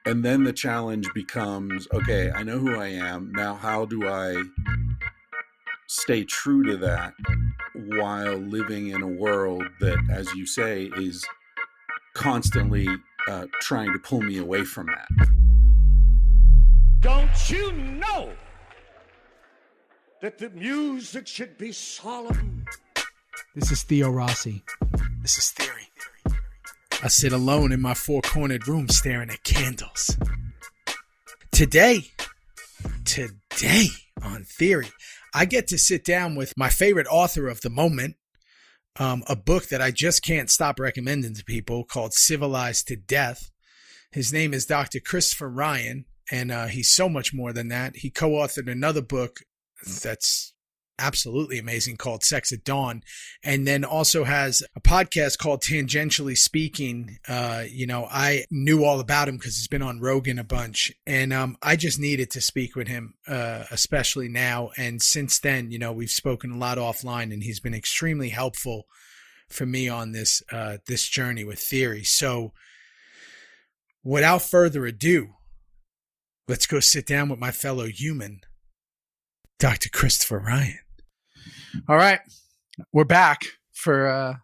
And then the challenge becomes, okay, I know who I am. Now, how do I stay true to that while living in a world that, as you say, is constantly trying to pull me away from that? Don't you know that the music should be solemn? This is Theo Rossi. This is Theory. I sit alone in my four-cornered room staring at candles. Today on Theory, I get to sit down with my favorite author of the moment, a book that I just can't stop recommending to people called Civilized to Death. His name is Dr. Christopher Ryan, and he's so much more than that. He co-authored another book that's absolutely amazing called Sex at Dawn, and then also has a podcast called Tangentially Speaking. I knew all about him because he's been on Rogan a bunch, and I just needed to speak with him, especially now. And since then, we've spoken a lot offline, and he's been extremely helpful for me on this journey with Theory. So without further ado, let's go sit down with my fellow human, Dr. Christopher Ryan. All right, we're back for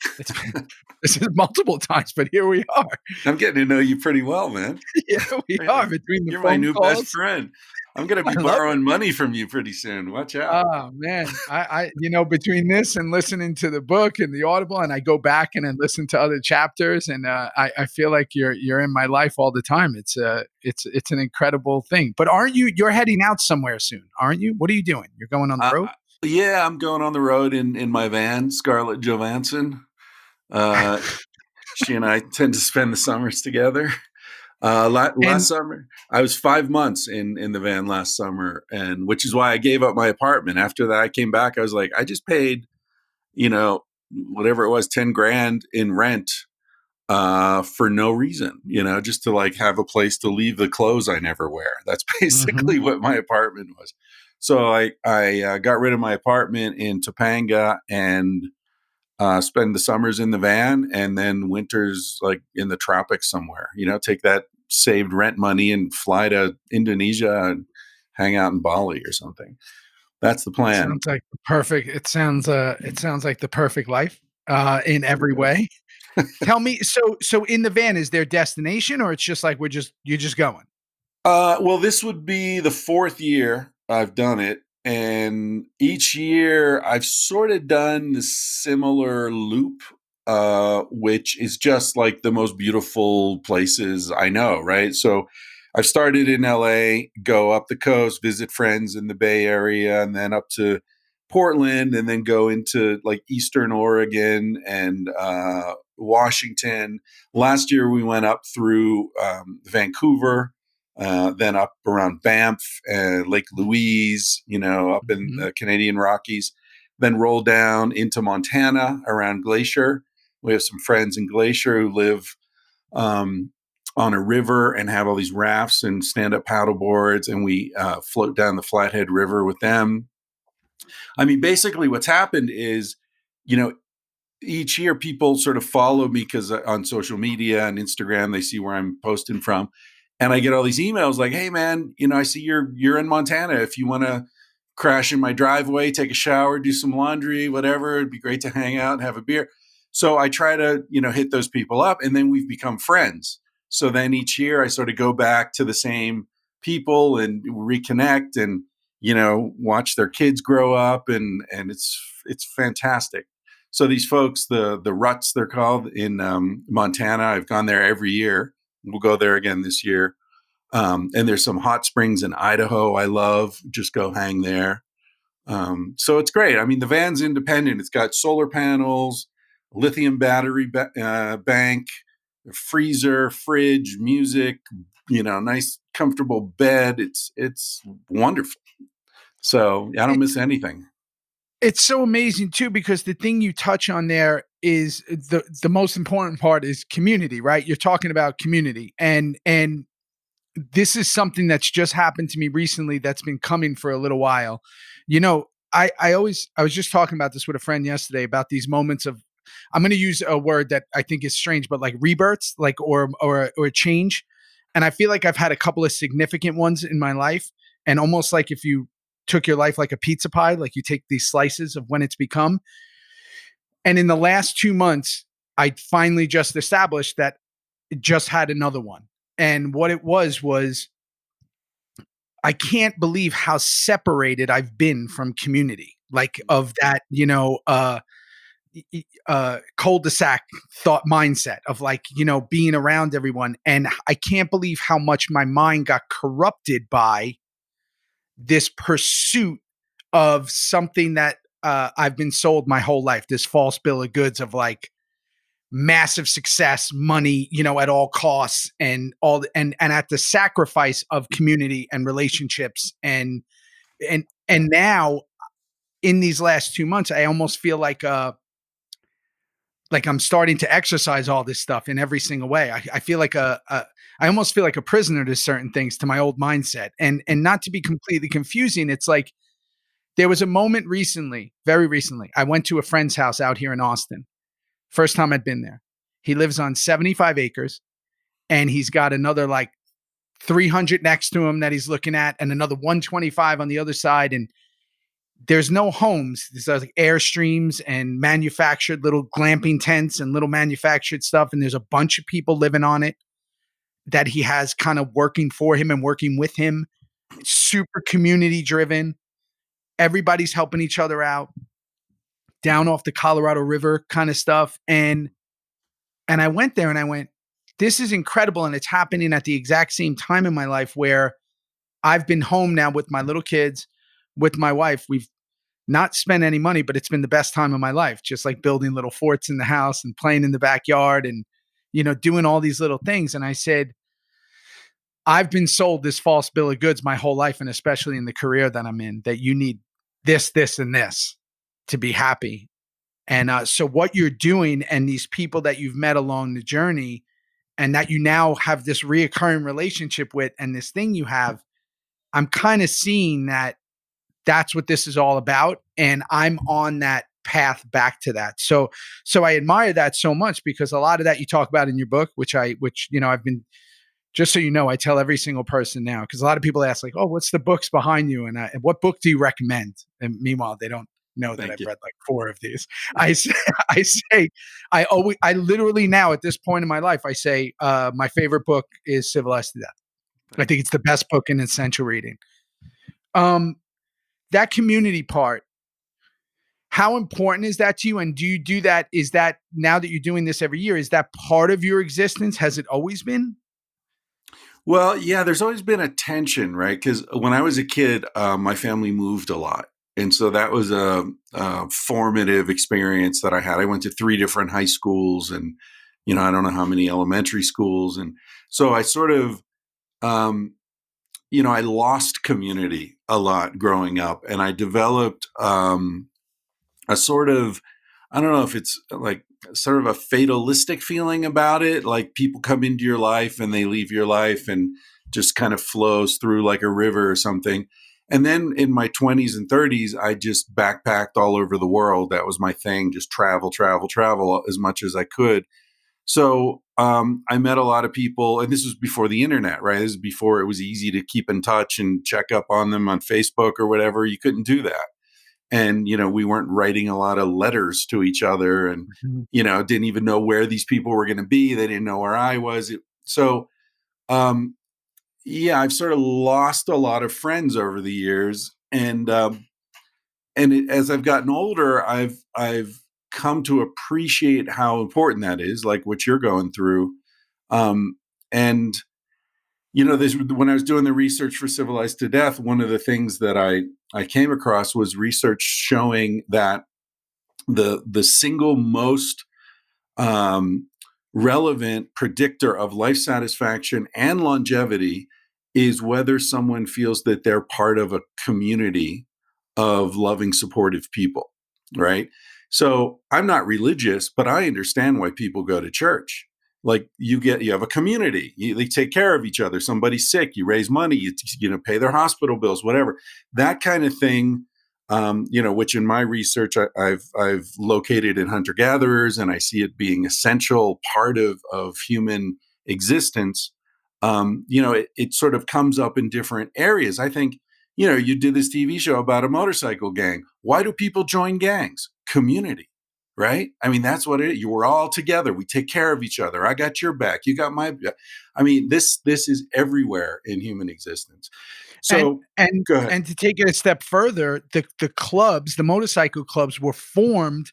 this is multiple times, but here we are. I'm getting to know you pretty well, man. Yeah, we are. Between the You're phone my new calls. best friend. I'm going to be borrowing money from you pretty soon. Watch out. Oh man, I between this and listening to the book and the Audible, and I go back and I listen to other chapters, and I feel like you're in my life all the time. It's an incredible thing. But aren't you? You're heading out somewhere soon, aren't you? What are you doing? You're going on the road? Yeah, I'm going on the road in my van, Scarlett Johansson. She and I tend to spend the summers together. Last summer, I was 5 months in the van last summer, and which is why I gave up my apartment. After that, I came back. I was like, I just paid, whatever it was, 10 grand in rent for no reason, just to like have a place to leave the clothes I never wear. That's basically what my apartment was. So I got rid of my apartment in Topanga and spend the summers in the van, and then winters like in the tropics somewhere. Take that saved rent money and fly to Indonesia and hang out in Bali or something. That's the plan. Sounds like the perfect. It sounds like the perfect life in every way. Tell me, so in the van, is there a destination, or it's just like you're just going? Well, this would be the 4th year I've done it. And each year I've sort of done the similar loop, which is just like the most beautiful places I know, right? So I've started in LA, go up the coast, visit friends in the Bay Area, and then up to Portland, and then go into like Eastern Oregon and Washington. Last year we went up through Vancouver. Then up around Banff, Lake Louise, up in the Canadian Rockies, then roll down into Montana around Glacier. We have some friends in Glacier who live on a river and have all these rafts and stand-up paddle boards, and we float down the Flathead River with them. I mean, basically what's happened is, each year people sort of follow me because on social media and Instagram, they see where I'm posting from. And I get all these emails like, hey, man, I see you're in Montana. If you want to crash in my driveway, take a shower, do some laundry, whatever, it'd be great to hang out and have a beer. So I try to, hit those people up, and then we've become friends. So then each year I sort of go back to the same people and reconnect and, watch their kids grow up. And it's fantastic. So these folks, the Ruts, they're called, in Montana, I've gone there every year. We'll go there again this year. And there's some hot springs in Idaho I love. Just go hang there. So it's great. I mean, the van's independent. It's got solar panels, lithium battery bank, freezer, fridge, music, nice, comfortable bed. It's wonderful. So I don't miss anything. It's so amazing too, because the thing you touch on there is the most important part is community, right? You're talking about community, and this is something that's just happened to me recently that's been coming for a little while. I was just talking about this with a friend yesterday about these moments of, I'm going to use a word that I think is strange, but like rebirths, like or change. And I feel like I've had a couple of significant ones in my life. And almost like if you took your life like a pizza pie, like you take these slices of when it's become. And in the last 2 months, I finally just established that it just had another one. And what it was I can't believe how separated I've been from community, like of that, cul-de-sac thought mindset of like, being around everyone. And I can't believe how much my mind got corrupted by this pursuit of something that I've been sold my whole life, this false bill of goods of like massive success, money, at all costs and at the sacrifice of community and relationships. And now in these last 2 months, I almost feel like I'm starting to exercise all this stuff in every single way. I feel like I almost feel like a prisoner to certain things, to my old mindset. And not to be completely confusing, it's like there was a moment recently, very recently, I went to a friend's house out here in Austin. First time I'd been there. He lives on 75 acres and he's got another like 300 next to him that he's looking at and another 125 on the other side. And there's no homes. There's like Airstreams and manufactured little glamping tents and little manufactured stuff. And there's a bunch of people living on it that he has kind of working for him and working with him. It's super community driven. Everybody's helping each other out down off the Colorado River kind of stuff. And I went there and I went, this is incredible. And it's happening at the exact same time in my life where I've been home now with my little kids, with my wife. We've not spent any money, but it's been the best time of my life. Just like building little forts in the house and playing in the backyard and, doing all these little things. And I said, I've been sold this false bill of goods my whole life. And especially in the career that I'm in, that you need this, this, and this to be happy. And so what you're doing and these people that you've met along the journey and that you now have this reoccurring relationship with and this thing you have, I'm kind of seeing that that's what this is all about. And I'm on that path back to that. So I admire that so much because a lot of that you talk about in your book, which I've been, just so you know, I tell every single person now, because a lot of people ask like, oh, what's the books behind you? And what book do you recommend? And meanwhile, they don't know that I've read like 4 of these. I literally now at this point in my life, I say, my favorite book is Civilized to Death. I think it's the best book in essential reading. That community part, how important is that to you? And do you do that? Is that now that you're doing this every year, is that part of your existence? Has it always been? Well, yeah, there's always been a tension, right? Because when I was a kid, my family moved a lot. And so that was a formative experience that I had. I went to 3 different high schools and, I don't know how many elementary schools. And so I sort of, I lost community a lot growing up. And I developed a sort of, I don't know if it's like sort of a fatalistic feeling about it. Like people come into your life and they leave your life and just kind of flows through like a river or something. And then in my 20s and 30s, I just backpacked all over the world. That was my thing, just travel as much as I could. So I met a lot of people, and this was before the internet, right? This is before it was easy to keep in touch and check up on them on Facebook or whatever. You couldn't do that. And, we weren't writing a lot of letters to each other and, didn't even know where these people were going to be. They didn't know where I was. Yeah, I've sort of lost a lot of friends over the years, and as I've gotten older, I've come to appreciate how important that is, like what you're going through. And when I was doing the research for Civilized to Death, one of the things that I came across was research showing that the single most relevant predictor of life satisfaction and longevity is whether someone feels that they're part of a community of loving, supportive people, right? So I'm not religious, but I understand why people go to church. Like you have a community, they take care of each other. Somebody's sick, you raise money, you pay their hospital bills, whatever. That kind of thing, which in my research I've located in hunter-gatherers, and I see it being essential part of human existence. it sort of comes up in different areas. I think, you did this TV show about a motorcycle gang. Why do people join gangs? Community, right? I mean, that's what it is. You were all together. We take care of each other. I got your back. You got my back. I mean, this is everywhere in human existence. So and go ahead. and to take it a step further, the clubs, the motorcycle clubs, were formed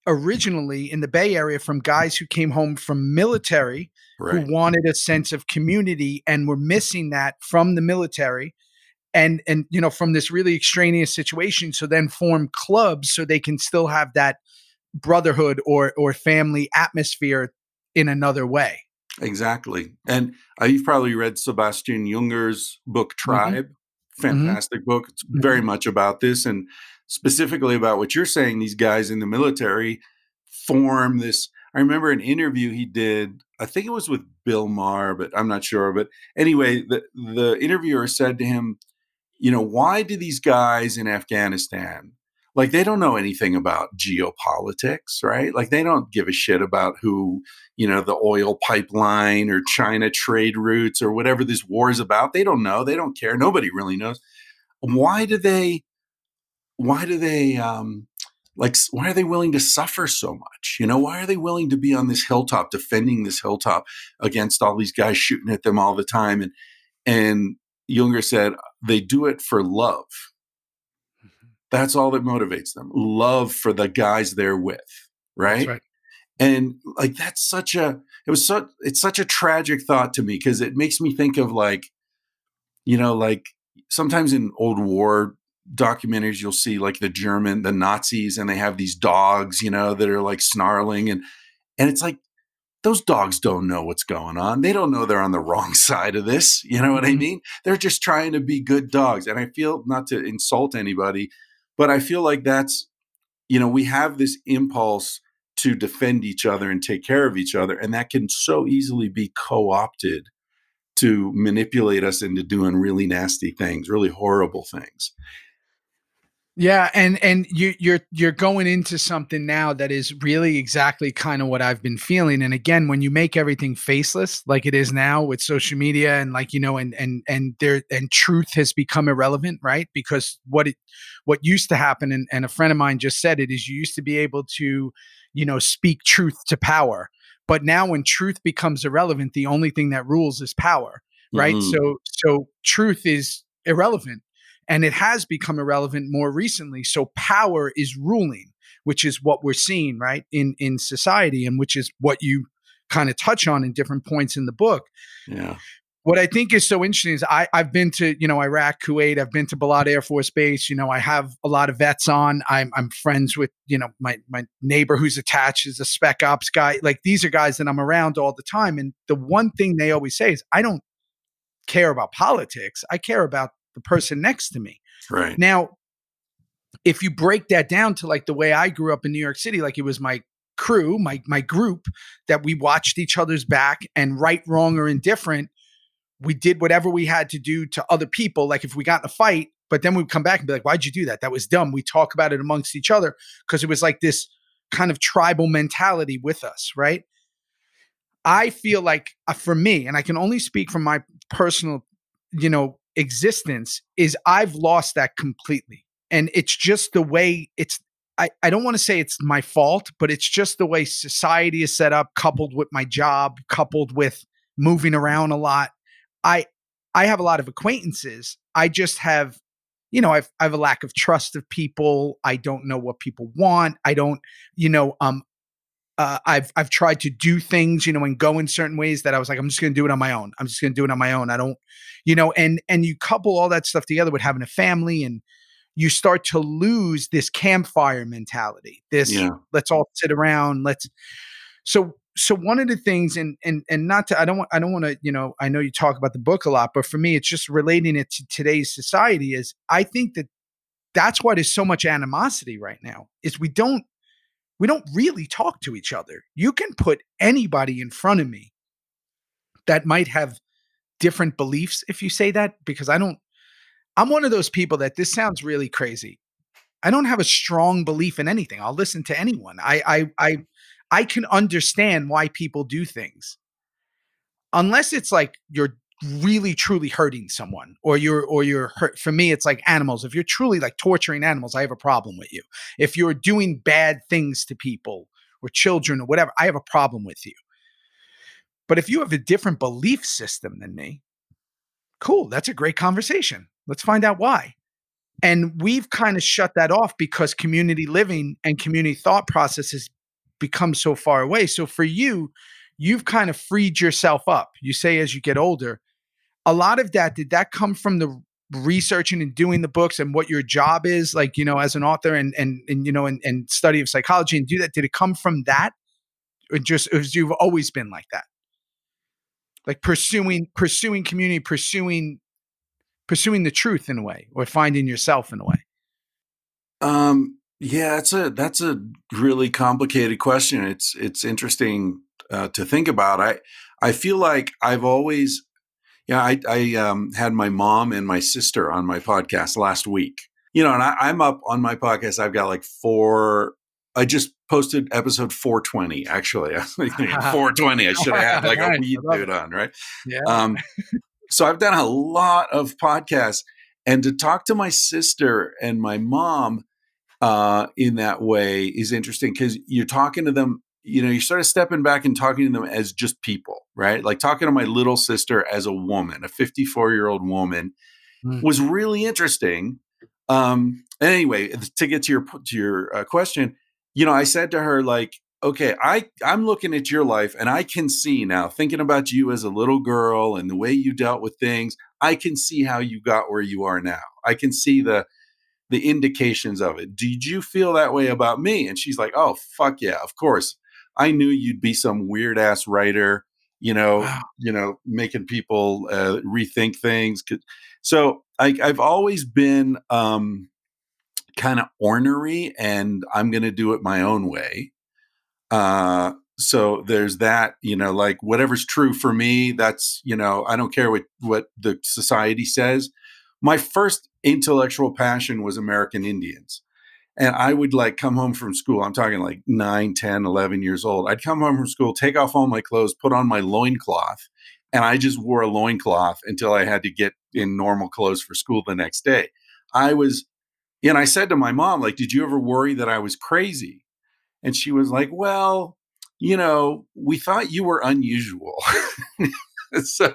originally in the Bay Area from guys who came home from military, Right. who wanted a sense of community and were missing that from the military, and from this really extraneous situation. So then form clubs so they can still have that brotherhood or family atmosphere in another way. Exactly. And you've probably read Sebastian Junger's book, Mm-hmm. Tribe. Fantastic book. It's very much about this, and specifically about what you're saying. These guys in the military form this. I remember an interview he did, I think it was with Bill Maher, but I'm not sure. But anyway, the interviewer said to him, why do these guys in Afghanistan, like, they don't know anything about geopolitics, right? Like, they don't give a shit about who, the oil pipeline or China trade routes or whatever this war is about. They don't know. They don't care. Nobody really knows. Why do they, why are they willing to suffer so much? Why are they willing to be on this hilltop, defending this hilltop against all these guys shooting at them all the time? And Junger said, they do it for love. That's all that motivates them. Love for the guys they're with. Right. That's right. And like, it's such a tragic thought to me, because it makes me think of like sometimes in old war documentaries, you'll see like the Nazis, and they have these dogs, that are like snarling. And it's like, those dogs don't know what's going on. They don't know they're on the wrong side of this. You know what I mean? They're just trying to be good dogs. And I feel, not to insult anybody, but I feel like that's, we have this impulse to defend each other and take care of each other. And that can so easily be co-opted to manipulate us into doing really nasty things, really horrible things. Yeah, and you're going into something now that is really exactly kind of what I've been feeling. And again, when you make everything faceless like it is now with social media, and like, and truth has become irrelevant, right? Because what used to happen, and a friend of mine just said it, is you used to be able to, speak truth to power. But now when truth becomes irrelevant, the only thing that rules is power, right? Mm-hmm. So truth is irrelevant. And it has become irrelevant more recently. So power is ruling, which is what we're seeing, right, in society, and which is what you kind of touch on in different points in the book. Yeah. What I think is so interesting is I've been to, Iraq, Kuwait. I've been to Balad Air Force Base. I have a lot of vets on. I'm friends with, my neighbor who's attached is a spec ops guy. Like, these are guys that I'm around all the time. And the one thing they always say is, I don't care about politics. I care about the person next to me. Right. Now, if you break that down to like the way I grew up in New York City, like it was my crew, my group, that we watched each other's back, and right, wrong, or indifferent, we did whatever we had to do to other people. Like if we got in a fight, but then we'd come back and be like, why'd you do that? That was dumb. We talk about it amongst each other, because it was like this kind of tribal mentality with us, right? I feel like for me, and I can only speak from my personal, existence, is I've lost that completely. And it's just the way I don't want to say it's my fault, but it's just the way society is set up, coupled with my job, coupled with moving around a lot. I have a lot of acquaintances. I just have, I have a lack of trust of people. I don't know what people want. I don't, I've tried to do things, and go in certain ways that I was like, I'm just going to do it on my own. I'm just going to do it on my own. I don't, and you couple all that stuff together with having a family, and you start to lose this campfire mentality. Let's all sit around. So one of the things, and not to, I don't want to, I know you talk about the book a lot, but for me, it's just relating it to today's society. Is I think that's why there's so much animosity right now, is we don't really talk to each other. You can put anybody in front of me that might have different beliefs, if you say that, because I'm one of those people that, this sounds really crazy, I don't have a strong belief in anything. I'll listen to anyone. I can understand why people do things, unless it's like you're really truly hurting someone, or you're hurt. For me, it's like animals. If you're truly like torturing animals, I have a problem with you. If you're doing bad things to people or children or whatever, I have a problem with you. But if you have a different belief system than me, cool, that's a great conversation. Let's find out why. And we've kind of shut that off because community living and community thought processes become so far away. So for you, you've kind of freed yourself up. You say as you get older, a lot of that, did that come from the researching and doing the books and what your job is, like, as an author and study of psychology and do that? Did it come from that? Or just as you've always been like that? Like pursuing community, pursuing the truth in a way, or finding yourself in a way? Yeah, that's a really complicated question. It's interesting to think about. I feel like I've always, I had my mom and my sister on my podcast last week. And I'm up on my podcast. I've got like I just posted episode 420. Actually, I was thinking 420. I should have had like a weed dude on, right? Yeah. So I've done a lot of podcasts, and to talk to my sister and my mom in that way is interesting because you're talking to them, you sort of stepping back and talking to them as just people, right? Like talking to my little sister as a woman, a 54-year-old woman, was really interesting. Anyway, to get to your question, I said to her, like, okay, I'm looking at your life and I can see now, thinking about you as a little girl and the way you dealt with things, I can see how you got where you are now. I can see the indications of it. Did you feel that way about me? And she's like, oh, fuck yeah, of course. I knew you'd be some weird ass writer, Wow. making people rethink things. So I've always been kind of ornery, and I'm going to do it my own way. So there's that, like whatever's true for me, that's, I don't care what the society says. My first intellectual passion was American Indians. And I would like come home from school. I'm talking like 9, 10, 11 years old. I'd come home from school, take off all my clothes, put on my loincloth. And I just wore a loincloth until I had to get in normal clothes for school the next day. And I said to my mom, like, did you ever worry that I was crazy? And she was like, well, we thought you were unusual. so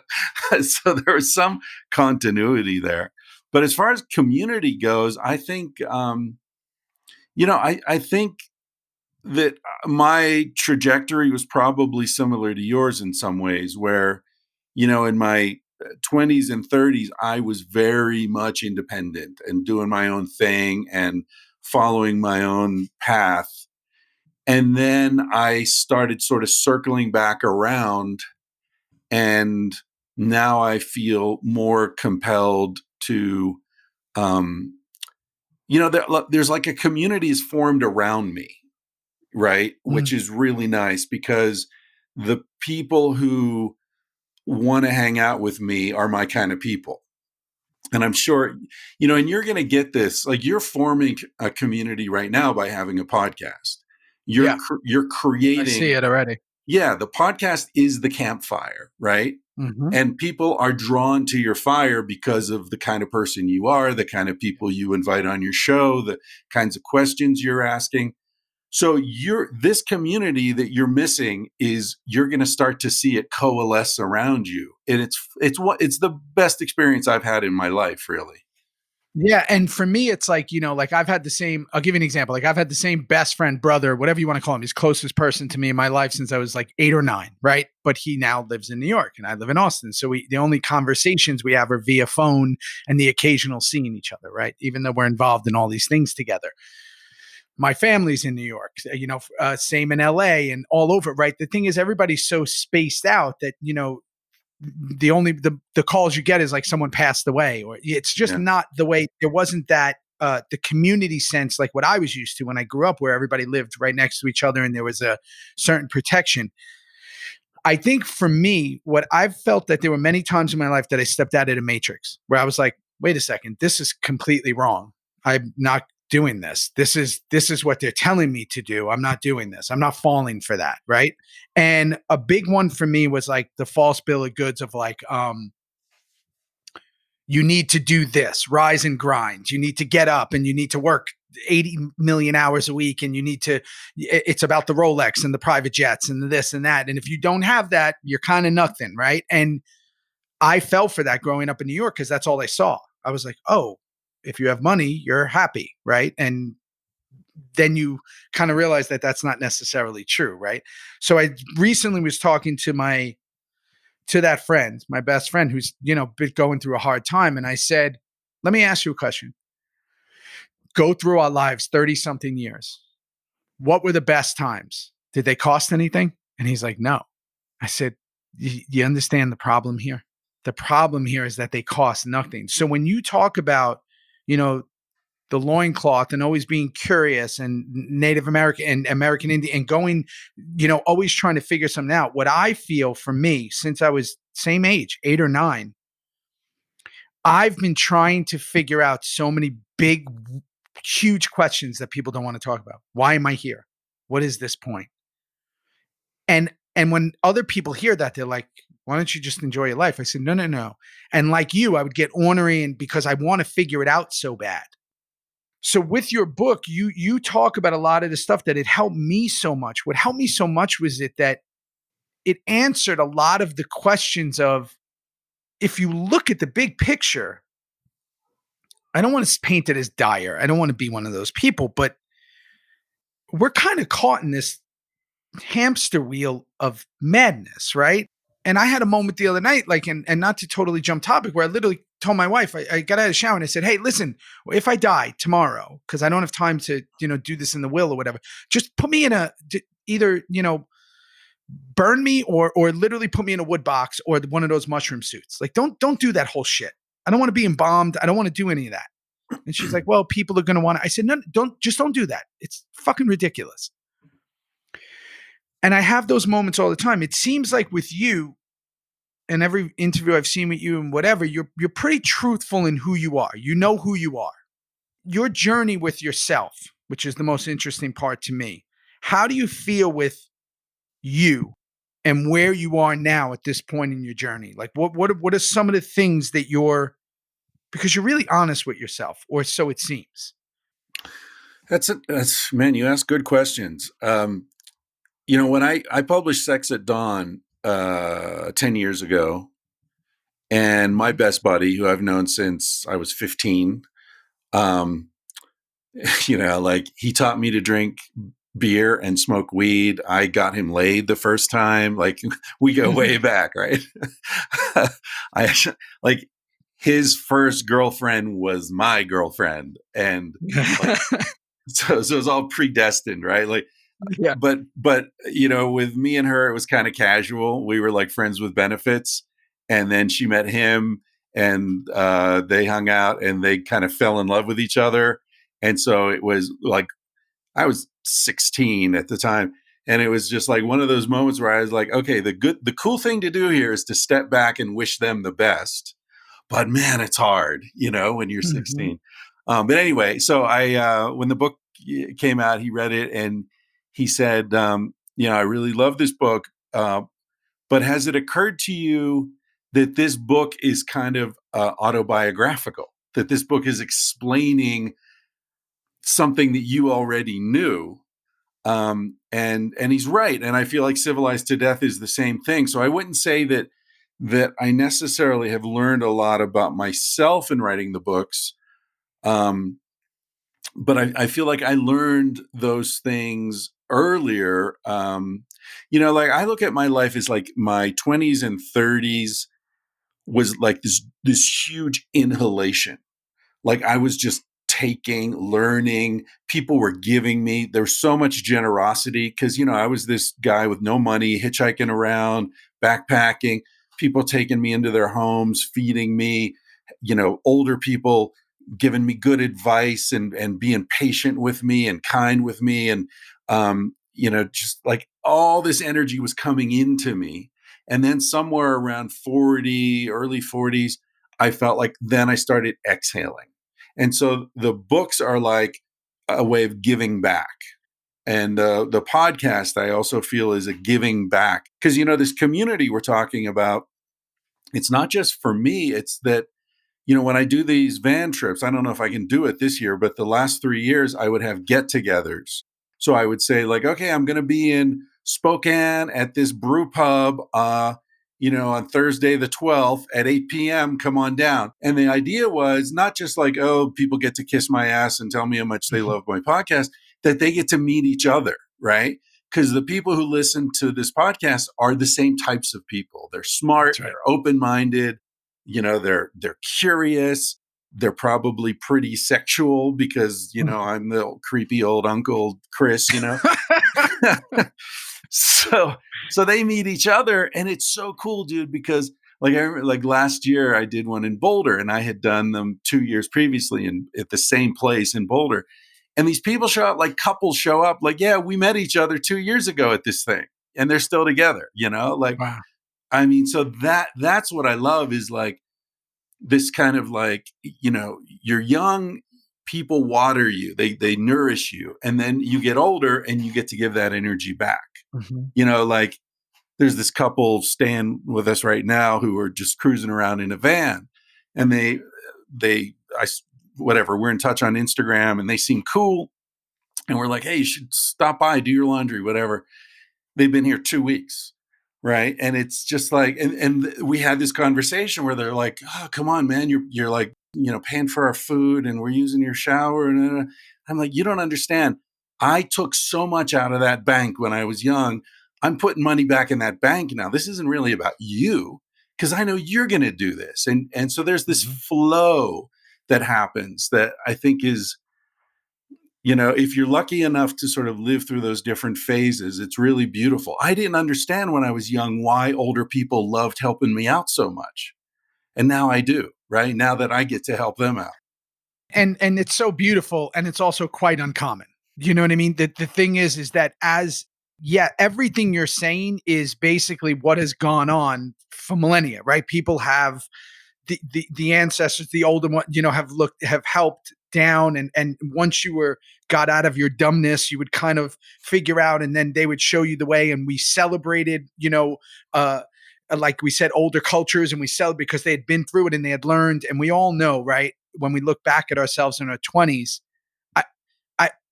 there was some continuity there. But as far as community goes, I think, I think that my trajectory was probably similar to yours in some ways, where, in my 20s and 30s, I was very much independent and doing my own thing and following my own path. And then I started sort of circling back around, and now I feel more compelled to, there's like a community is formed around me, right? Which is really nice because the people who want to hang out with me are my kind of people. And I'm sure, and you're going to get this, like you're forming a community right now by having a podcast. You're creating. I see it already. Yeah. The podcast is the campfire, right? Mm-hmm. And people are drawn to your fire because of the kind of person you are, the kind of people you invite on your show, the kinds of questions you're asking. So this community that you're missing is you're going to start to see it coalesce around you. And it's the best experience I've had in my life, really. Yeah. And for me, it's like, like I've had I'll give you an example. Like I've had the same best friend, brother, whatever you want to call him, his closest person to me in my life since I was like 8 or 9. Right. But he now lives in New York and I live in Austin. So the only conversations we have are via phone and the occasional seeing each other. Right. Even though we're involved in all these things together. My family's in New York, same in LA and all over. Right. The thing is, everybody's so spaced out that, the calls you get is like someone passed away, or it's just not the way. There wasn't that the community sense like what I was used to when I grew up, where everybody lived right next to each other and there was a certain protection. I think for me, what I've felt that there were many times in my life that I stepped out of the matrix where I was like, wait a second, this is completely wrong. I'm not doing this. This is what they're telling me to do. I'm not doing this. I'm not falling for that. Right. And a big one for me was like the false bill of goods of like, you need to do this, rise and grind. You need to get up and you need to work 80 million hours a week. And it's about the Rolex and the private jets and this and that. And if you don't have that, you're kind of nothing. Right. And I fell for that growing up in New York because that's all I saw. I was like, oh, if you have money, you're happy. Right. And then you kind of realize that that's not necessarily true. Right. So I recently was talking to that friend, my best friend, who's, been going through a hard time. And I said, let me ask you a question. Go through our lives, 30 something years. What were the best times? Did they cost anything? And he's like, no. I said, you understand the problem here? The problem here is that they cost nothing. So when you talk about, the loincloth and always being curious and Native American and American Indian and going, always trying to figure something out. What I feel for me, since I was same age, 8 or 9, I've been trying to figure out so many big, huge questions that people don't want to talk about. Why am I here? What is this point? And when other people hear that, they're like, why don't you just enjoy your life? I said, no. And like you, I would get ornery and because I want to figure it out so bad. So with your book, you talk about a lot of the stuff that it helped me so much. What helped me so much was that it answered a lot of the questions of, if you look at the big picture, I don't want to paint it as dire. I don't want to be one of those people, but we're kind of caught in this hamster wheel of madness, right? And I had a moment the other night, and not to totally jump topic, where I literally told my wife, I got out of the shower and I said, hey, listen, if I die tomorrow, because I don't have time to, do this in the will or whatever, just put me in either, burn me or literally put me in a wood box or one of those mushroom suits. Like, don't do that whole shit. I don't want to be embalmed. I don't want to do any of that. And she's like, well, people are going to want to. I said, no, don't do that. It's fucking ridiculous. And I have those moments all the time. It seems like with you and every interview I've seen with you and whatever, you're pretty truthful in who you are. You know who you are. Your journey with yourself, which is the most interesting part to me. How do you feel with you and where you are now at this point in your journey? Like what are some of the things that because you're really honest with yourself, or so it seems. That's man, you ask good questions. When I published Sex at Dawn 10 years ago, and my best buddy, who I've known since I was 15, he taught me to drink beer and smoke weed. I got him laid the first time. Like, we go way back, right? His first girlfriend was my girlfriend, and so it was all predestined, right? Like, yeah. But with me and her, it was kind of casual. We were like friends with benefits, and then she met him, and they hung out, and they kind of fell in love with each other. And so it was like, I was 16 at the time, and it was just like one of those moments where I was like, okay, the cool thing to do here is to step back and wish them the best. But man, it's hard, when you're 16. But anyway, so I when the book came out, he read it and he said, I really love this book, but has it occurred to you that this book is kind of autobiographical, that this book is explaining something that you already knew? And he's right. And I feel like Civilized to Death is the same thing. So I wouldn't say that I necessarily have learned a lot about myself in writing the books. But I feel like I learned those things earlier. I look at my life as like my 20s and 30s was like this huge inhalation. Like, I was just learning, people were giving me, there's so much generosity because, I was this guy with no money, hitchhiking around, backpacking, people taking me into their homes, feeding me, older people giving me good advice and being patient with me and kind with me. And, just like all this energy was coming into me. And then somewhere around 40, early 40s, I felt like then I started exhaling. And so the books are like a way of giving back. And the podcast, I also feel, is a giving back. Because, this community we're talking about, it's not just for me. It's that when I do these van trips, I don't know if I can do it this year, but the last 3 years I would have get-togethers. So I would say like, okay, I'm going to be in Spokane at this brew pub, on Thursday the 12th at 8 p.m. Come on down. And the idea was not just like, oh, people get to kiss my ass and tell me how much they love my podcast, that they get to meet each other, right? Because the people who listen to this podcast are the same types of people. They're smart, Right. they're open-minded, they're curious. They're probably pretty sexual because, I'm the creepy old Uncle Chris, So they meet each other, and it's so cool, dude, because I remember, last year I did one in Boulder, and I had done them 2 years previously at the same place in Boulder. And these people show up, couples show up, yeah, we met each other 2 years ago at this thing, and they're still together, Wow. I mean, so that's what I love is this kind of you're young, people water you, they nourish you, and then you get older and you get to give that energy back. Mm-hmm. There's this couple staying with us right now who are just cruising around in a van, and we're in touch on Instagram, and they seem cool, and we're like, hey, you should stop by, do your laundry, whatever. They've been here 2 weeks. Right. And it's just and we had this conversation where they're like, oh, come on, man, you're paying for our food and we're using your shower. And I'm like, you don't understand. I took so much out of that bank when I was young. I'm putting money back in that bank now. This isn't really about you because I know you're going to do this. And so there's this flow that happens that I think is, if you're lucky enough to sort of live through those different phases, it's really beautiful. I didn't understand when I was young why older people loved helping me out so much. And now I do, right? Now that I get to help them out. And it's so beautiful, and it's also quite uncommon. You know what I mean? The thing is that everything you're saying is basically what has gone on for millennia, right? People have the ancestors, the older one, have helped down, and once you got out of your dumbness, you would kind of figure out, and then they would show you the way. And we celebrated, like we said, older cultures, and we celebrated because they had been through it and they had learned. And we all know, right, when we look back at ourselves in our 20s,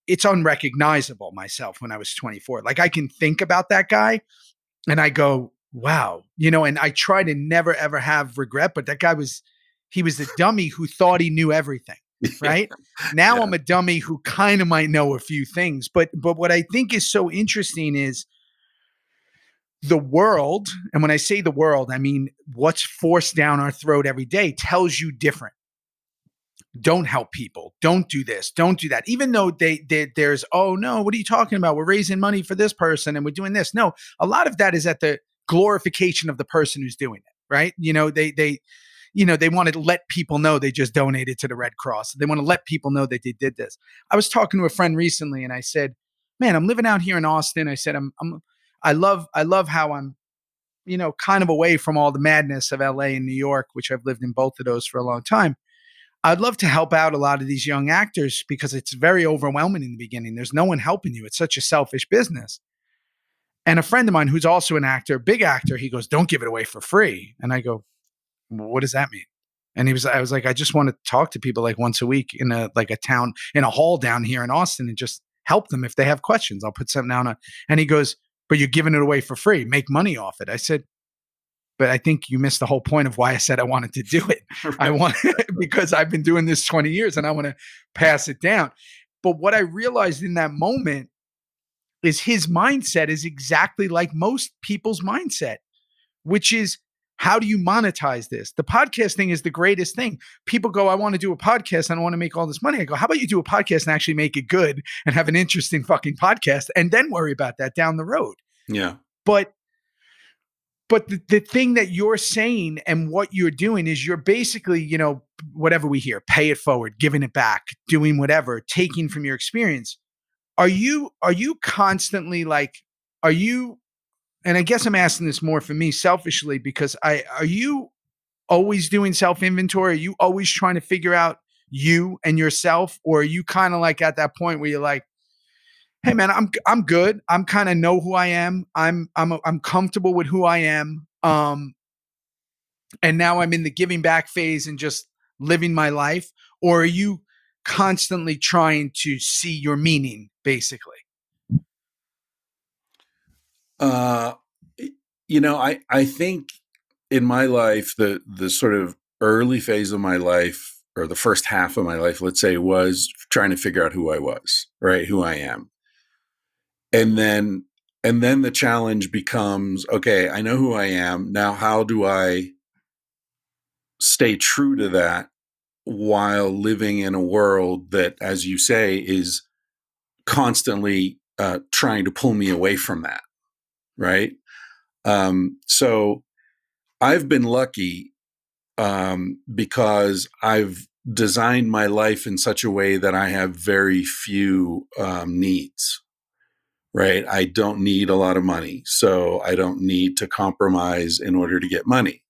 it's unrecognizable myself when I was 24. I can think about that guy and I go, wow, and I try to never, ever have regret, but that guy he was the dummy who thought he knew everything. Right. Now I'm a dummy who kind of might know a few things, but what I think is so interesting is the world. And when I say the world, I mean, what's forced down our throat every day tells you different. Don't help people. Don't do this. Don't do that. Even though there's, oh no, what are you talking about? We're raising money for this person and we're doing this. No, a lot of that is at the glorification of the person who's doing it. Right. They want to let people know they just donated to the Red Cross. They want to let people know that they did this. I was talking to a friend recently and I said, man, I'm living out here in Austin. I said, I love how I'm, kind of away from all the madness of LA and New York, which I've lived in both of those for a long time. I'd love to help out a lot of these young actors because it's very overwhelming in the beginning. There's no one helping you. It's such a selfish business. And a friend of mine who's also an actor, big actor, he goes, don't give it away for free. And I go, what does that mean? And I was like, I just want to talk to people once a week in a town, in a hall down here in Austin and just help them if they have questions. I'll put something down. And he goes, but you're giving it away for free. Make money off it. I said, but I think you missed the whole point of why I said I wanted to do it. I want because I've been doing this 20 years and I want to pass it down. But what I realized in that moment is his mindset is exactly like most people's mindset, which is, how do you monetize this? The podcast thing is the greatest thing. People go, I want to do a podcast. I don't want to make all this money. I go, how about you do a podcast and actually make it good and have an interesting fucking podcast and then worry about that down the road? Yeah. But the thing that you're saying and what you're doing is you're basically, whatever we hear, pay it forward, giving it back, doing whatever, taking from your experience. Are you constantly and I guess I'm asking this more for me selfishly because are you always doing self-inventory? Are you always trying to figure out you and yourself? Or are you kind of at that point where you're like, hey man, I'm good. I'm kind of know who I am. I'm comfortable with who I am. And now I'm in the giving back phase and just living my life, or are you constantly trying to see your meaning, basically? I think in my life, the sort of early phase of my life, or the first half of my life, let's say, was trying to figure out who I was, right? Who I am. And then the challenge becomes, okay, I know who I am. Now, how do I stay true to that while living in a world that, as you say, is constantly trying to pull me away from that, right? So I've been lucky because I've designed my life in such a way that I have very few needs, right? I don't need a lot of money, so I don't need to compromise in order to get money.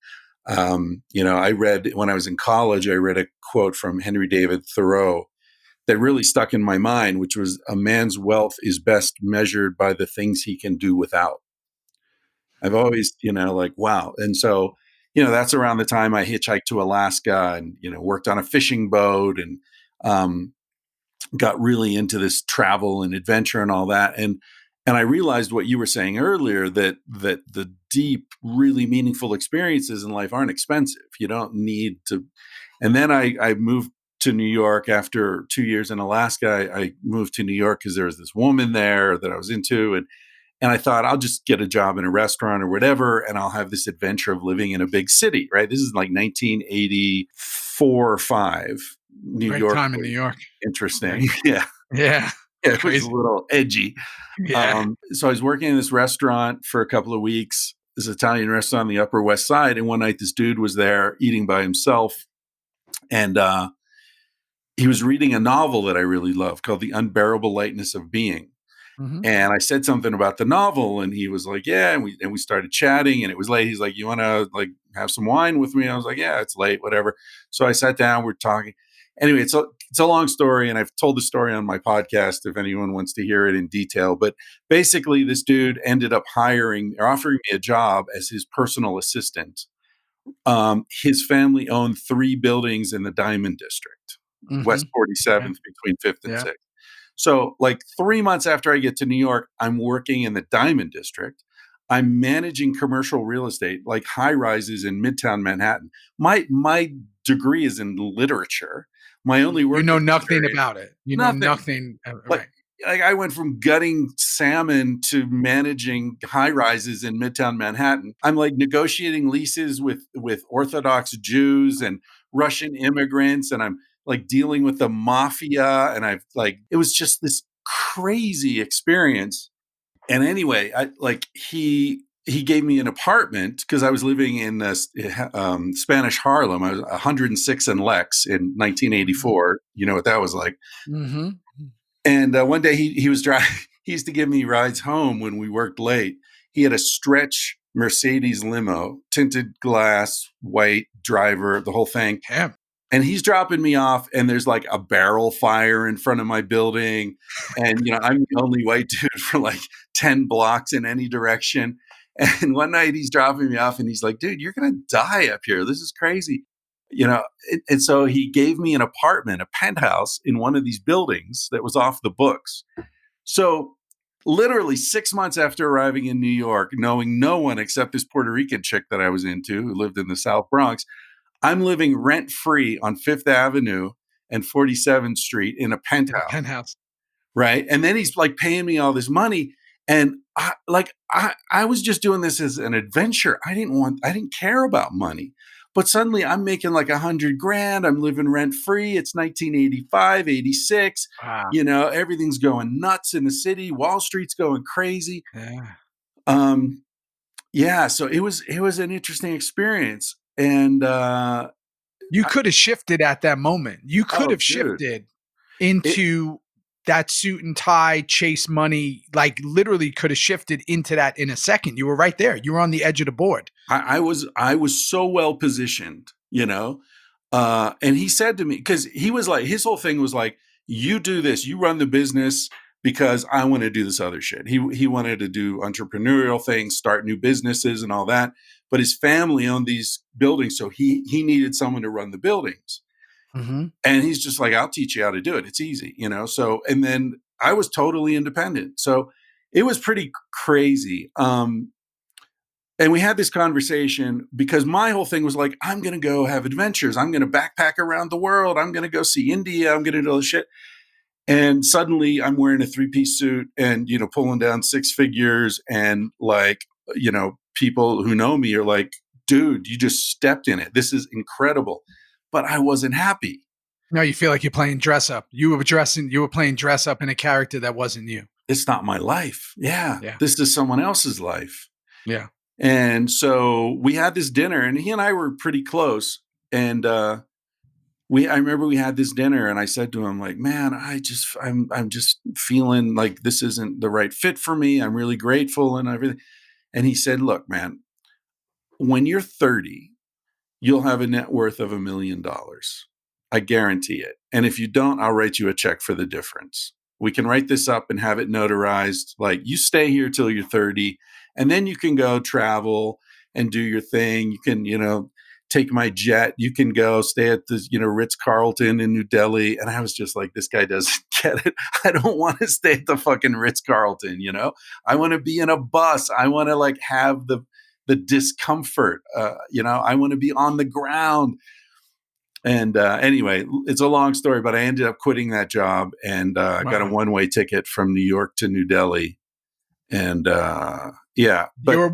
I read, when I was in college, I read a quote from Henry David Thoreau that really stuck in my mind, which was, "A man's wealth is best measured by the things he can do without." I've always, like, wow. And so, that's around the time I hitchhiked to Alaska and, worked on a fishing boat and um, got really into this travel and adventure and all that. And I realized what you were saying earlier, that the deep, really meaningful experiences in life aren't expensive. You don't need to. And then I moved to New York after 2 years in Alaska. I moved to New York because there was this woman there that I was into, and I thought, I'll just get a job in a restaurant or whatever, and I'll have this adventure of living in a big city, right? This is like 1984 or 5. New Great York time in was New York. interesting. Yeah. Yeah. It was Crazy. a little edgy. Yeah. So I was working in this restaurant for a couple of weeks, this Italian restaurant on the Upper West Side. And one night this dude was there eating by himself. And he was reading a novel that I really love called The Unbearable Lightness of Being. Mhm. And I said something about the novel, and he was like, "Yeah." And we started chatting, and it was late. He's like, "You want to like have some wine with me?" I was like, "Yeah, it's late, whatever." So I sat down. We're talking. Anyway, it's a long story, and I've told the story on my podcast if anyone wants to hear it in detail. But basically, this dude ended up offering me a job as his personal assistant. His family owned 3 buildings in the Diamond District, West Mhm. Yeah. 47th, between 5th and Yeah. 6th. So, like 3 months after I get to New York, I'm working in the Diamond District. I'm managing commercial real estate, like high rises in Midtown Manhattan. My degree is in literature. My only You work know nothing experience, about it. You know nothing. nothing. Like Right. like I went from gutting salmon to managing high rises in Midtown Manhattan. I'm like negotiating leases with Orthodox Jews and Russian immigrants, and I'm like dealing with the mafia, and I've like it was just this crazy experience. And anyway, I like he gave me an apartment because I was living in Spanish Harlem. I was 106 and Lex in 1984. You know what that was like. Mhm. And one day he was driving. He used to give me rides home when we worked late. He had a stretch Mercedes limo, tinted glass, white driver, the whole thing. Yeah. And he's dropping me off, and there's like a barrel fire in front of my building. And, I'm the only white dude for like 10 blocks in any direction. And one night he's dropping me off, and he's like, "Dude, you're going to die up here. This is crazy." And so he gave me an apartment, a penthouse in one of these buildings that was off the books. So literally 6 months after arriving in New York, knowing no one except this Puerto Rican chick that I was into who lived in the South Bronx, I'm living rent free on Fifth Avenue and 47th Street in a In a penthouse, penthouse. right? And then he's like paying me all this money. And I was just doing this as an adventure. I didn't care about money. But suddenly I'm making like 100 grand. I'm living rent free. It's 1985, 86. Wow. Everything's going nuts in the city. Wall Street's going crazy. Yeah. Um, yeah. So it was an interesting experience. And You could have shifted at that moment. You could oh, have dude, shifted it, into that suit and tie, chase money, like literally could have shifted into that in a second. You were right there. You were on the edge of the board. I was so well positioned, and he said to me, because he was like, his whole thing was like, "You do this, you run the business because I want to do this other shit." He wanted to do entrepreneurial things, start new businesses and all that. But his family owned these buildings, so he needed someone to run the buildings. Mm-hmm. And he's just like, I'll teach you how to do it. It's easy, So, and then I was totally independent. So it was pretty crazy. And we had this conversation because my whole thing was like, I'm going to go have adventures. I'm going to backpack around the world. I'm going to go see India. I'm going to do all this shit. And suddenly I'm wearing a 3-piece suit and, pulling down 6 figures. And like, people who know me are like, dude, you just stepped in it. This is incredible. But I wasn't happy. No, you feel like you're playing dress up. You were playing dress up in a character that wasn't you. It's not my life. Yeah. This is someone else's life. Yeah. And so we had this dinner, and he and I were pretty close. And I remember we had this dinner, and I said to him, like, man, I'm just feeling like this isn't the right fit for me. I'm really grateful and everything. And he said, look, man, when you're 30, you'll have a net worth of $1 million. I guarantee it. And if you don't, I'll write you a check for the difference. We can write this up and have it notarized. Like, you stay here till you're 30, and then you can go travel and do your thing. You can, take my jet. You can go stay at the, Ritz-Carlton in New Delhi. And I was just like, this guy doesn't get it. I don't want to stay at the fucking Ritz-Carlton, I want to be in a bus. I want to like have the discomfort. I want to be on the ground. And anyway, it's a long story, but I ended up quitting that job and got a one-way ticket from New York to New Delhi. And but you're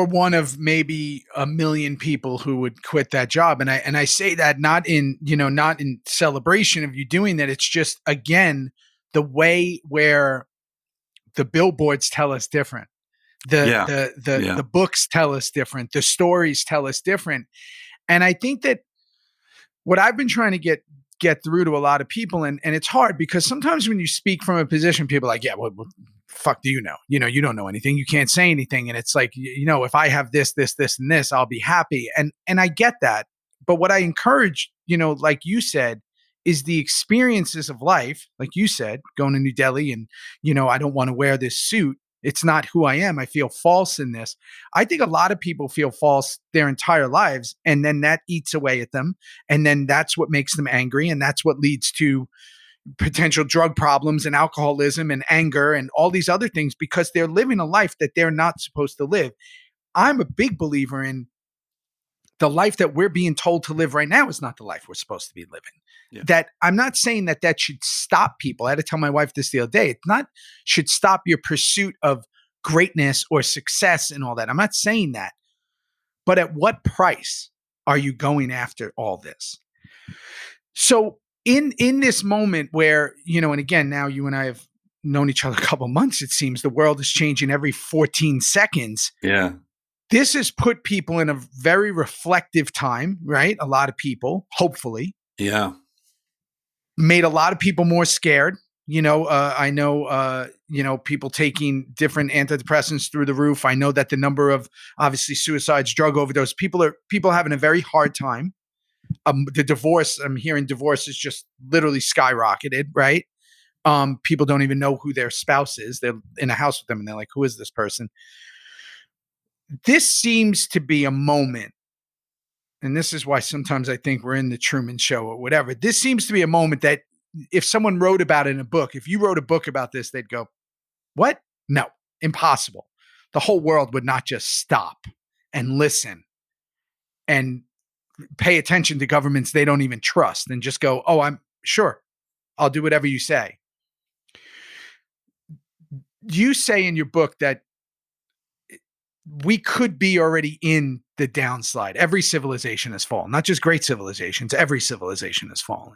one of maybe 1 million people who would quit that job. And I say that not in celebration of you doing that. It's just, again, the way where the billboards tell us different. The books tell us different. The stories tell us different. And I think that what I've been trying to get through to a lot of people, and it's hard because sometimes when you speak from a position, people are like, yeah, what fuck do you know? You don't know anything. You can't say anything. And it's like, if I have this, and this, I'll be happy. And I get that. But what I encourage, like you said, is the experiences of life, like you said, going to New Delhi and, I don't want to wear this suit. It's not who I am. I feel false in this. I think a lot of people feel false their entire lives, and then that eats away at them. And then that's what makes them angry. And that's what leads to potential drug problems and alcoholism and anger and all these other things, because they're living a life that they're not supposed to live. I'm a big believer in the life that we're being told to live right now is not the life we're supposed to be living. Yeah. That I'm not saying that should stop people. I had to tell my wife this the other day. It's not should stop your pursuit of greatness or success and all that. I'm not saying that. But at what price are you going after all this? So in this moment where, and again, now you and I have known each other a couple of months, it seems the world is changing every 14 seconds. Yeah. This has put people in a very reflective time, right? A lot of people, hopefully. Yeah. Made a lot of people more scared. I know, people taking different antidepressants through the roof. I know that the number of obviously suicides, drug overdose, people having a very hard time. The divorce, I'm hearing divorce is just literally skyrocketed, right? People don't even know who their spouse is. They're in a house with them and they're like, who is this person? This seems to be a moment, and this is why sometimes I think we're in the Truman Show or whatever. This seems to be a moment that if someone wrote about it in a book, if you wrote a book about this, they'd go, what? No, impossible. The whole world would not just stop and listen and pay attention to governments they don't even trust and just go, oh, I'm sure I'll do whatever you say. You say in your book that we could be already in the downslide. Every civilization has fallen, not just great civilizations. Every civilization has fallen.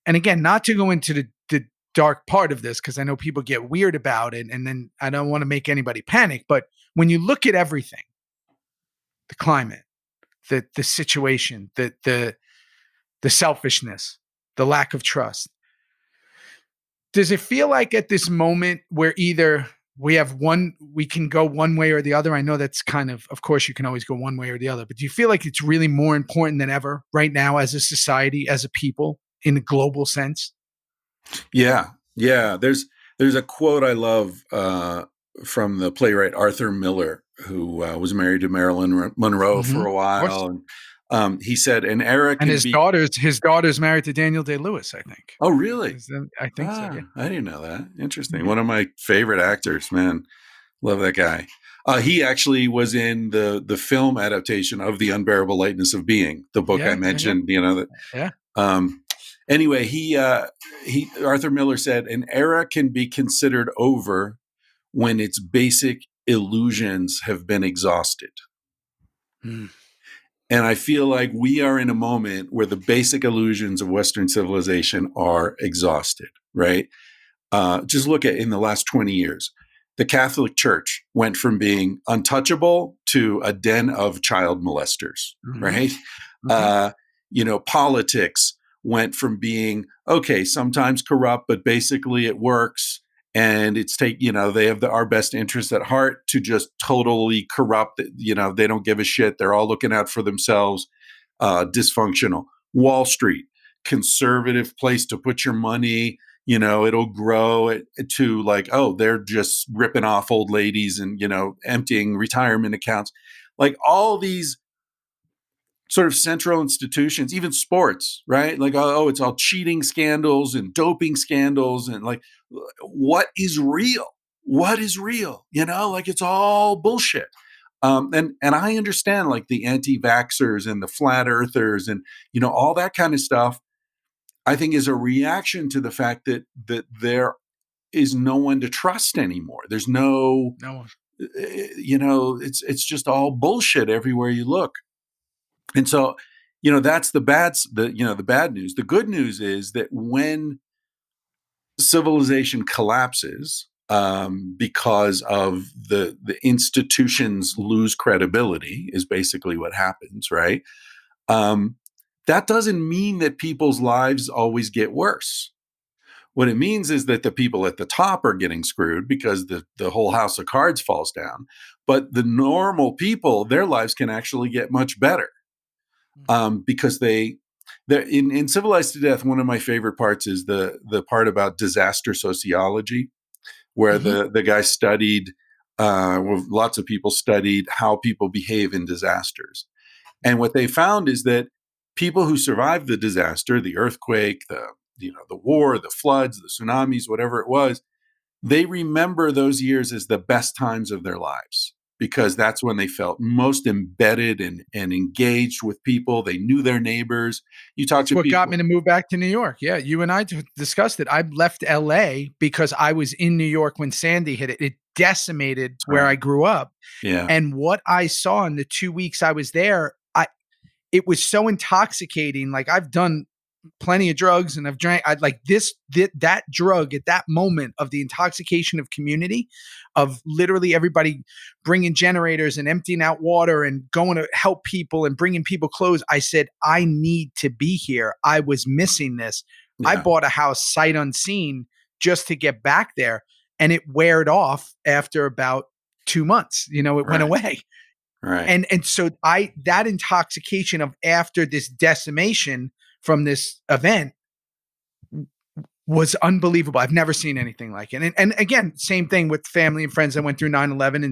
And again, not to go into the dark part of this, because I know people get weird about it. And then I don't want to make anybody panic. But when you look at everything, the climate, the situation, the selfishness, the lack of trust, does it feel like at this moment where either we can go one way or the other? I know that's kind of course you can always go one way or the other, but do you feel like it's really more important than ever right now as a society, as a people in a global sense? Yeah. Yeah. There's a quote I love from the playwright Arthur Miller, who was married to Marilyn Monroe for a while. And He said an era And can be. his daughter's married to Daniel Day-Lewis, I think. Oh, really? I think so, yeah. I didn't know that. Interesting. Mhm. One of my favorite actors, man. Love that guy. He actually was in the film adaptation of The Unbearable Lightness of Being, the book I mentioned. You know that. Yeah. Anyway, he Arthur Miller said an era can be considered over when its basic illusions have been exhausted. Mm. And I feel like we are in a moment where the basic illusions of Western civilization are exhausted, right? Just look at in the last 20 years, the Catholic Church went from being untouchable to a den of child molesters, right? Politics went from being, okay, sometimes corrupt, but basically it works. And they have our best interests at heart, to just totally corrupt. They don't give a shit. They're all looking out for themselves. Dysfunctional. Wall Street, conservative place to put your money. It'll grow to like, oh, they're just ripping off old ladies and, emptying retirement accounts. Like all these sort of central institutions, even sports, right? Like, oh, it's all cheating scandals and doping scandals. And like, what is real? What is real? Like it's all bullshit. And I understand like the anti-vaxxers and the flat earthers and, all that kind of stuff, I think is a reaction to the fact that there is no one to trust anymore. There's no one. It's just all bullshit everywhere you look. And so, that's the bad news. The good news is that when civilization collapses, because of the institutions lose credibility, is basically what happens, right? That doesn't mean that people's lives always get worse. What it means is that the people at the top are getting screwed because the whole house of cards falls down. But the normal people, their lives can actually get much better. Because they're in Civilized to Death, one of my favorite parts is the part about disaster sociology, where the guy studied, lots of people studied how people behave in disasters. And what they found is that people who survived the disaster, the earthquake, the war, the floods, the tsunamis, whatever it was, they remember those years as the best times of their lives, because that's when they felt most embedded and engaged with people. They knew their neighbors. You talk to people. What got me to move back to New York. Yeah, you and I discussed it. I left LA because I was in New York when Sandy hit it. It decimated where I grew up. Yeah. And what I saw in the 2 weeks I was there, it was so intoxicating. Like I've done plenty of drugs and I've drank. I like that drug at that moment of the intoxication of community, of literally everybody bringing generators and emptying out water and going to help people and bringing people clothes. I said, I need to be here. I was missing this. Yeah. I bought a house sight unseen just to get back there, and it weared off after about 2 months. It went away. Right. And so that intoxication of after this decimation from this event was unbelievable. I've never seen anything like it. And again, same thing with family and friends that went through 9/11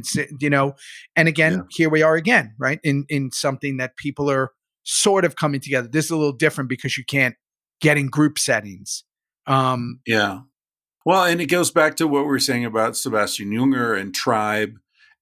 and again, Here we are again, right? In something that people are sort of coming together. This is a little different because you can't get in group settings. Yeah. Well, and it goes back to what we were saying about Sebastian Junger and Tribe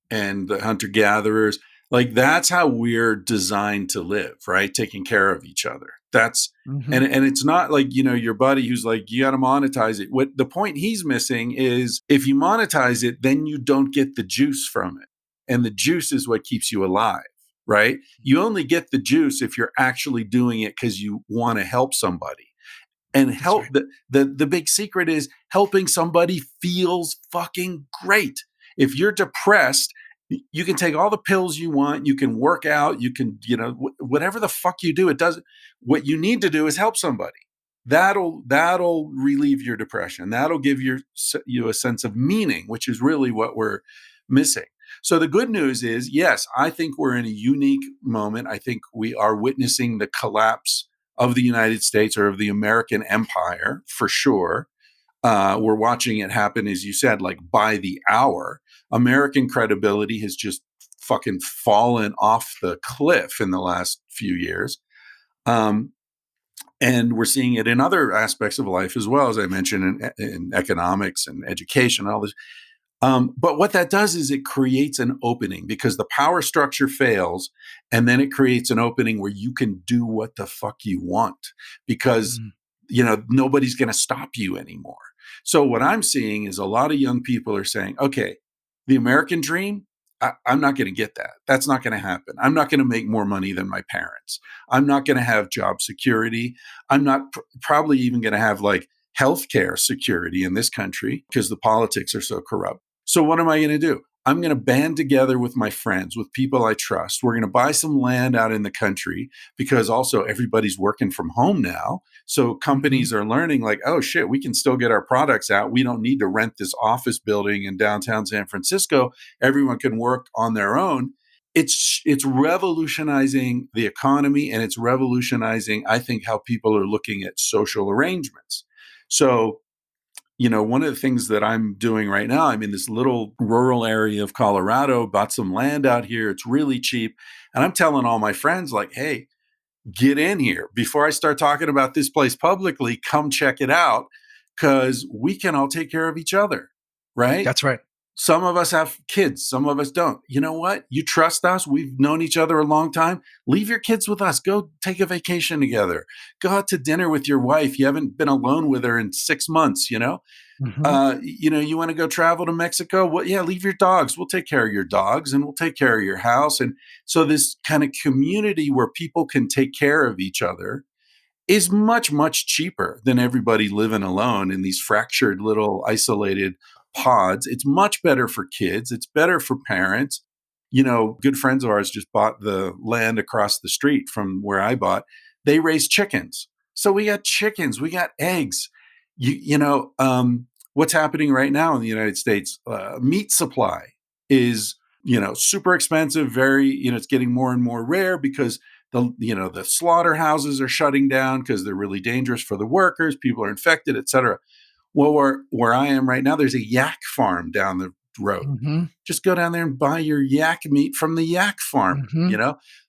and the hunter-gatherers. Like that's how we're designed to live, right? Taking care of each other. That's and it's not like, your buddy who's like, you got to monetize it. What the point he's missing is if you monetize it, then you don't get the juice from it. And the juice is what keeps you alive, right? You only get the juice if you're actually doing it because you want to help somebody. And help. Right. The big secret is helping somebody feels fucking great. If you're depressed, you can take all the pills you want. You can work out. You can, whatever the fuck you do, it doesn't. What you need to do is help somebody. That'll relieve your depression. That'll give you a sense of meaning, which is really what we're missing. So the good news is, yes, I think we're in a unique moment. I think we are witnessing the collapse of the United States or of the American empire for sure. We're watching it happen, as you said, like by the hour. American credibility has just fucking fallen off the cliff in the last few years. And we're seeing it in other aspects of life as well, as I mentioned, in economics and education and all this. But what that does is it creates an opening, because the power structure fails, and then it creates an opening where you can do what the fuck you want, because nobody's going to stop you anymore. So what I'm seeing is a lot of young people are saying, okay, the American dream, I'm not going to get that. That's not going to happen. I'm not going to make more money than my parents. I'm not going to have job security. I'm not probably even going to have like healthcare security in this country, because the politics are so corrupt. So what am I going to do? I'm going to band together with my friends, with people I trust. We're going to buy some land out in the country, because also everybody's working from home now. So companies are learning like, oh shit, we can still get our products out. We don't need to rent this office building in downtown San Francisco. Everyone can work on their own. It's revolutionizing the economy, and it's revolutionizing, I think, how people are looking at social arrangements. So one of the things that I'm doing right now, I'm in this little rural area of Colorado, bought some land out here. It's really cheap. And I'm telling all my friends like, hey, get in here. Before I start talking about this place publicly, come check it out, because we can all take care of each other, right? That's right. Some of us have kids. Some of us don't. You know what? You trust us. We've known each other a long time. Leave your kids with us. Go take a vacation together. Go out to dinner with your wife. You haven't been alone with her in 6 months, you want to go travel to Mexico? Well, yeah, leave your dogs. We'll take care of your dogs, and we'll take care of your house. And so this kind of community where people can take care of each other is much, much cheaper than everybody living alone in these fractured little isolated pods. It's much better for kids. It's better for parents. Good friends of ours just bought the land across the street from where I bought. They raise chickens. So we got chickens, we got eggs. What's happening right now in the United States, meat supply is, super expensive. Very, it's getting more and more rare, because the slaughterhouses are shutting down because they're really dangerous for the workers. People are infected, et cetera. Well, where I am right now, there's a yak farm down the road. Just go down there and buy your yak meat from the yak farm,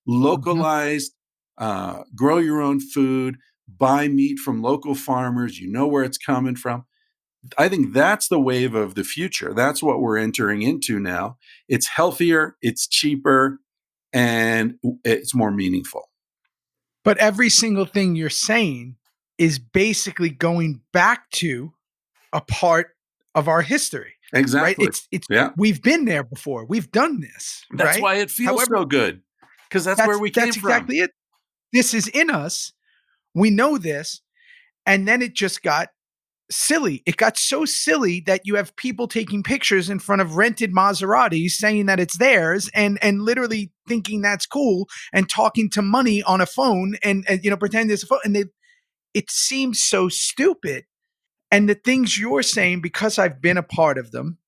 localized, grow your own food, buy meat from local farmers. You know where it's coming from. I think that's the wave of the future. That's what we're entering into now. It's healthier, it's cheaper, and it's more meaningful. But every single thing you're saying is basically going back to a part of our history. Exactly. Right? We've been there before. We've done this. That's right? why it feels so good, because that's where we came from. That's exactly it. This is in us. We know this. And then it just got silly. It got so silly that you have people taking pictures in front of rented Maseratis saying that it's theirs, and literally thinking that's cool, and talking to money on a phone, and pretending it's a phone. And it seems so stupid. And the things you're saying, because I've been a part of them,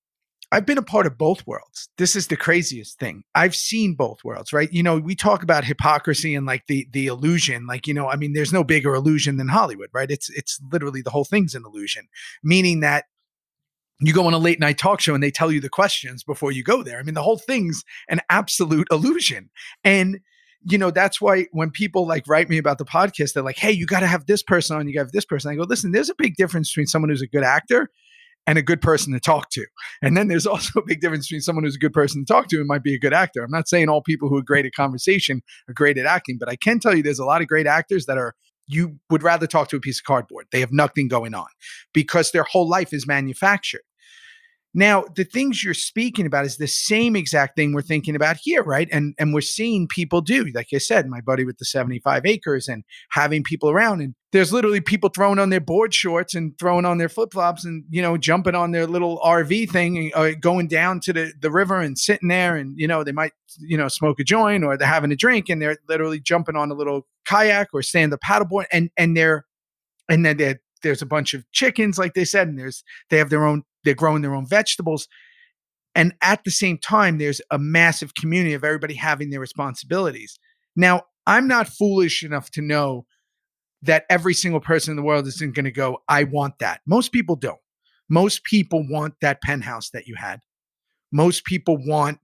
I've been a part of both worlds. This is the craziest thing. I've seen both worlds, right? We talk about hypocrisy and like the illusion, there's no bigger illusion than Hollywood, right? It's literally the whole thing's an illusion, meaning that you go on a late night talk show and they tell you the questions before you go there. The whole thing's an absolute illusion. And that's why when people like write me about the podcast, they're like, hey, you got to have this person on, you got to have this person. I go, listen, there's a big difference between someone who's a good actor and a good person to talk to. And then there's also a big difference between someone who's a good person to talk to and might be a good actor. I'm not saying all people who are great at conversation are great at acting, but I can tell you there's a lot of great actors that you would rather talk to a piece of cardboard. They have nothing going on because their whole life is manufactured. Now, the things you're speaking about is the same exact thing we're thinking about here, right? And we're seeing people do, like I said, my buddy with the 75 acres and having people around. And there's literally people throwing on their board shorts and throwing on their flip-flops and, jumping on their little RV thing and going down to the river and sitting there. And, they might, smoke a joint, or they're having a drink and they're literally jumping on a little kayak or stand-up paddleboard. And then there's a bunch of chickens, like they said, and they're growing their own vegetables. And at the same time, there's a massive community of everybody having their responsibilities. Now, I'm not foolish enough to know that every single person in the world isn't going to go, I want that. Most people don't. Most people want that penthouse that you had. Most people want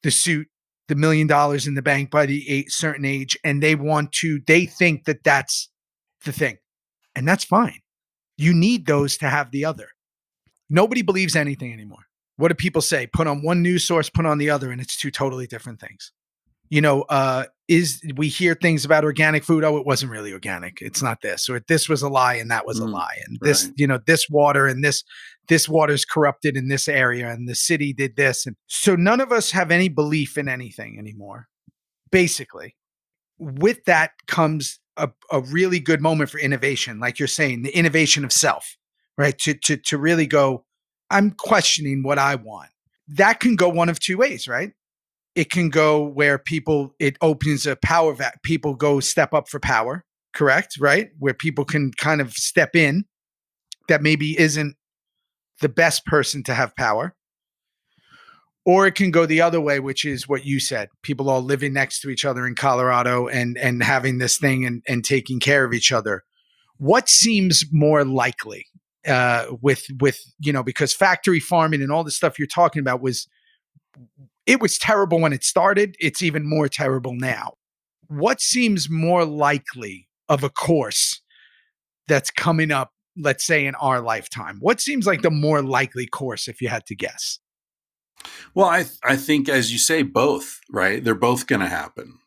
the suit the $1 million in the bank by the certain age, and they think that that's the thing. And that's fine. You need those to have the other. Nobody believes anything anymore. What do people say? Put on one news source, put on the other, and it's two totally different things. We hear things about organic food. Oh, it wasn't really organic. It's not this, or this was a lie and that was a lie. And this, right. This water and this water's corrupted in this area and the city did this. And so none of us have any belief in anything anymore. Basically, with that comes a really good moment for innovation. Like you're saying, the innovation of self, right? To really go, I'm questioning what I want. That can go one of two ways, right? It can go where it opens a power people go step up for power, correct? Right? Where people can kind of step in that maybe isn't the best person to have power. Or it can go the other way, which is what you said. People all living next to each other in Colorado and having this thing and taking care of each other. What seems more likely because factory farming and all the stuff you're talking about was terrible when it started. It's even more terrible now. What seems more likely of a course that's coming up, let's say in our lifetime? What seems like the more likely course if you had to guess? Well, I think, as you say, both, right? They're both going to happen.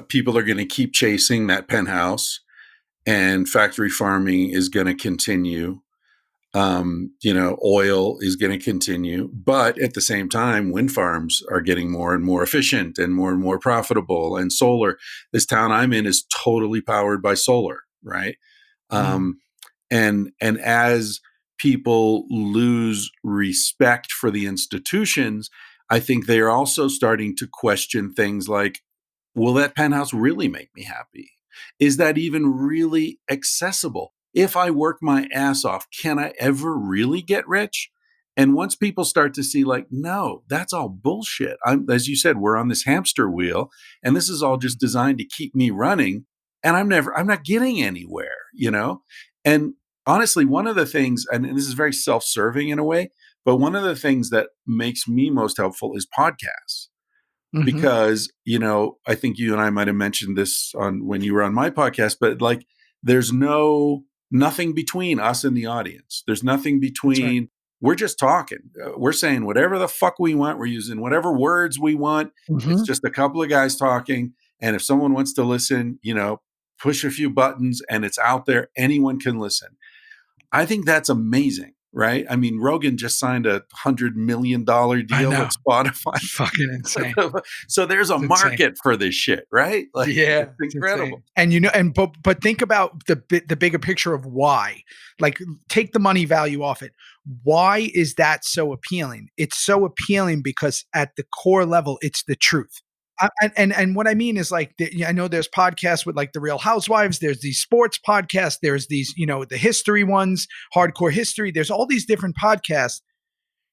People are going to keep chasing that penthouse, and factory farming is going to continue. Oil is going to continue, but at the same time, wind farms are getting more and more efficient and more profitable. And solar, this town I'm in is totally powered by solar, right? And as people lose respect for the institutions, I think they are also starting to question things like, will that penthouse really make me happy? Is that even really accessible? If I work my ass off, can I ever really get rich? And once people start to see like, no, that's all bullshit. As you said, we're on this hamster wheel and this is all just designed to keep me running. And I'm not getting anywhere, And honestly, one of the things, and this is very self-serving in a way, but one of the things that makes me most helpful is podcasts. Mm-hmm. Because, I think you and I might have mentioned this when you were on my podcast, but like there's nothing between us and the audience. There's nothing between, right. We're just talking. We're saying whatever the fuck we want. We're using whatever words we want. Mm-hmm. It's just a couple of guys talking. And if someone wants to listen, push a few buttons and it's out there. Anyone can listen. I think that's amazing, right? I mean, Rogan just signed a $100 million deal with Spotify. It's fucking insane. So there's a market for this shit, right? Like, yeah, it's incredible. And but think about the bigger picture of why. Like, take the money value off it. Why is that so appealing? It's so appealing because at the core level, it's the truth. And what I mean is like, I know there's podcasts with like the Real Housewives. There's these sports podcasts. There's these, the history ones, hardcore history. There's all these different podcasts.